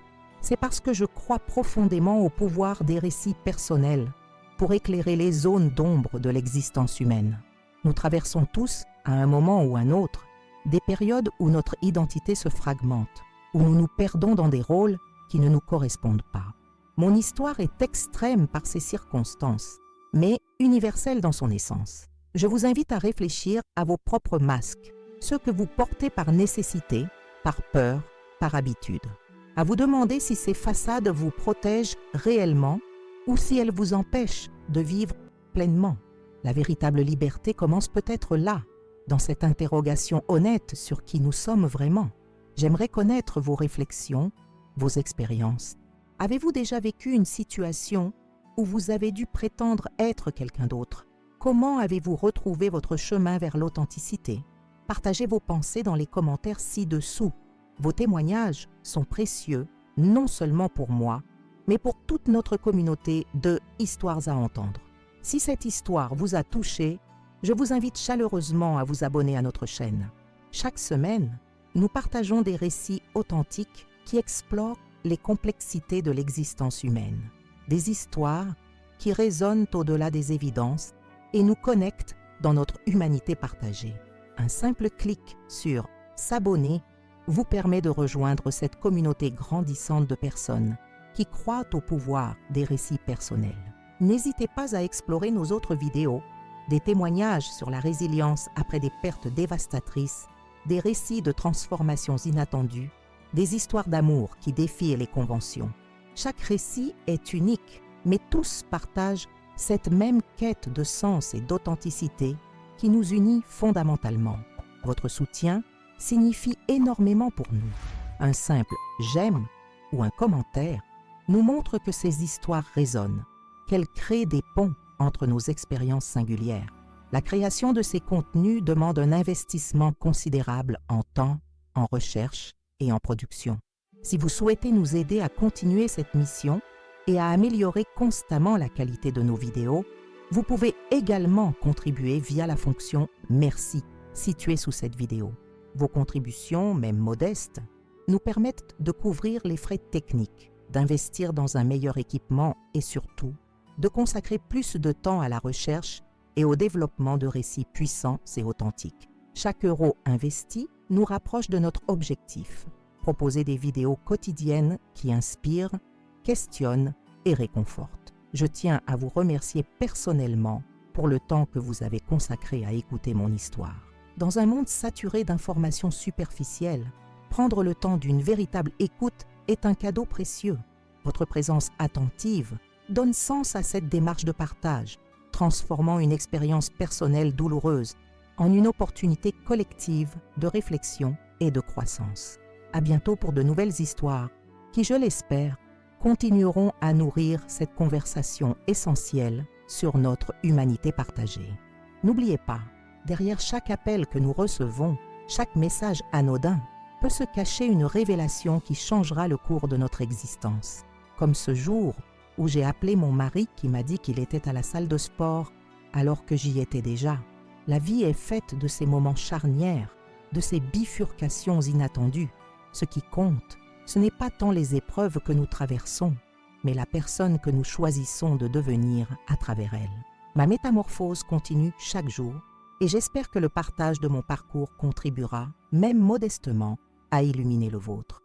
[SPEAKER 1] C'est parce que je crois profondément au pouvoir des récits personnels pour éclairer les zones d'ombre de l'existence humaine. Nous traversons tous, à un moment ou un autre, des périodes où notre identité se fragmente, où nous nous perdons dans des rôles qui ne nous correspondent pas. Mon histoire est extrême par ses circonstances, mais universelle dans son essence. Je vous invite à réfléchir à vos propres masques, ceux que vous portez par nécessité, par peur, par habitude. À vous demander si ces façades vous protègent réellement ou si elles vous empêchent de vivre pleinement. La véritable liberté commence peut-être là, dans cette interrogation honnête sur qui nous sommes vraiment. J'aimerais connaître vos réflexions, vos expériences. Avez-vous déjà vécu une situation où vous avez dû prétendre être quelqu'un d'autre? Comment avez-vous retrouvé votre chemin vers l'authenticité? Partagez vos pensées dans les commentaires ci-dessous. Vos témoignages sont précieux, non seulement pour moi, mais pour toute notre communauté de Histoires à entendre. Si cette histoire vous a touché, je vous invite chaleureusement à vous abonner à notre chaîne. Chaque semaine, nous partageons des récits authentiques qui explorent les complexités de l'existence humaine. Des histoires qui résonnent au-delà des évidences et nous connectent dans notre humanité partagée. Un simple clic sur « S'abonner » vous permet de rejoindre cette communauté grandissante de personnes qui croient au pouvoir des récits personnels. N'hésitez pas à explorer nos autres vidéos, des témoignages sur la résilience après des pertes dévastatrices, des récits de transformations inattendues, des histoires d'amour qui défient les conventions. Chaque récit est unique, mais tous partagent cette même quête de sens et d'authenticité qui nous unit fondamentalement. Votre soutien signifie énormément pour nous. Un simple « j'aime » ou un commentaire nous montre que ces histoires résonnent, qu'elles créent des ponts entre nos expériences singulières. La création de ces contenus demande un investissement considérable en temps, en recherche et en production. Si vous souhaitez nous aider à continuer cette mission et à améliorer constamment la qualité de nos vidéos, vous pouvez également contribuer via la fonction « Merci » située sous cette vidéo. Vos contributions, même modestes, nous permettent de couvrir les frais techniques, d'investir dans un meilleur équipement et surtout, de consacrer plus de temps à la recherche et au développement de récits puissants et authentiques. Chaque euro investi nous rapproche de notre objectif, proposer des vidéos quotidiennes qui inspirent, questionnent et réconfortent. Je tiens à vous remercier personnellement pour le temps que vous avez consacré à écouter mon histoire. Dans un monde saturé d'informations superficielles, prendre le temps d'une véritable écoute est un cadeau précieux. Votre présence attentive donne sens à cette démarche de partage, transformant une expérience personnelle douloureuse en une opportunité collective de réflexion et de croissance. À bientôt pour de nouvelles histoires qui, je l'espère, continueront à nourrir cette conversation essentielle sur notre humanité partagée. N'oubliez pas, derrière chaque appel que nous recevons, chaque message anodin, peut se cacher une révélation qui changera le cours de notre existence. Comme ce jour où j'ai appelé mon mari qui m'a dit qu'il était à la salle de sport alors que j'y étais déjà. La vie est faite de ces moments charnières, de ces bifurcations inattendues. Ce qui compte, ce n'est pas tant les épreuves que nous traversons, mais la personne que nous choisissons de devenir à travers elles. Ma métamorphose continue chaque jour et j'espère que le partage de mon parcours contribuera, même modestement, à illuminer le vôtre.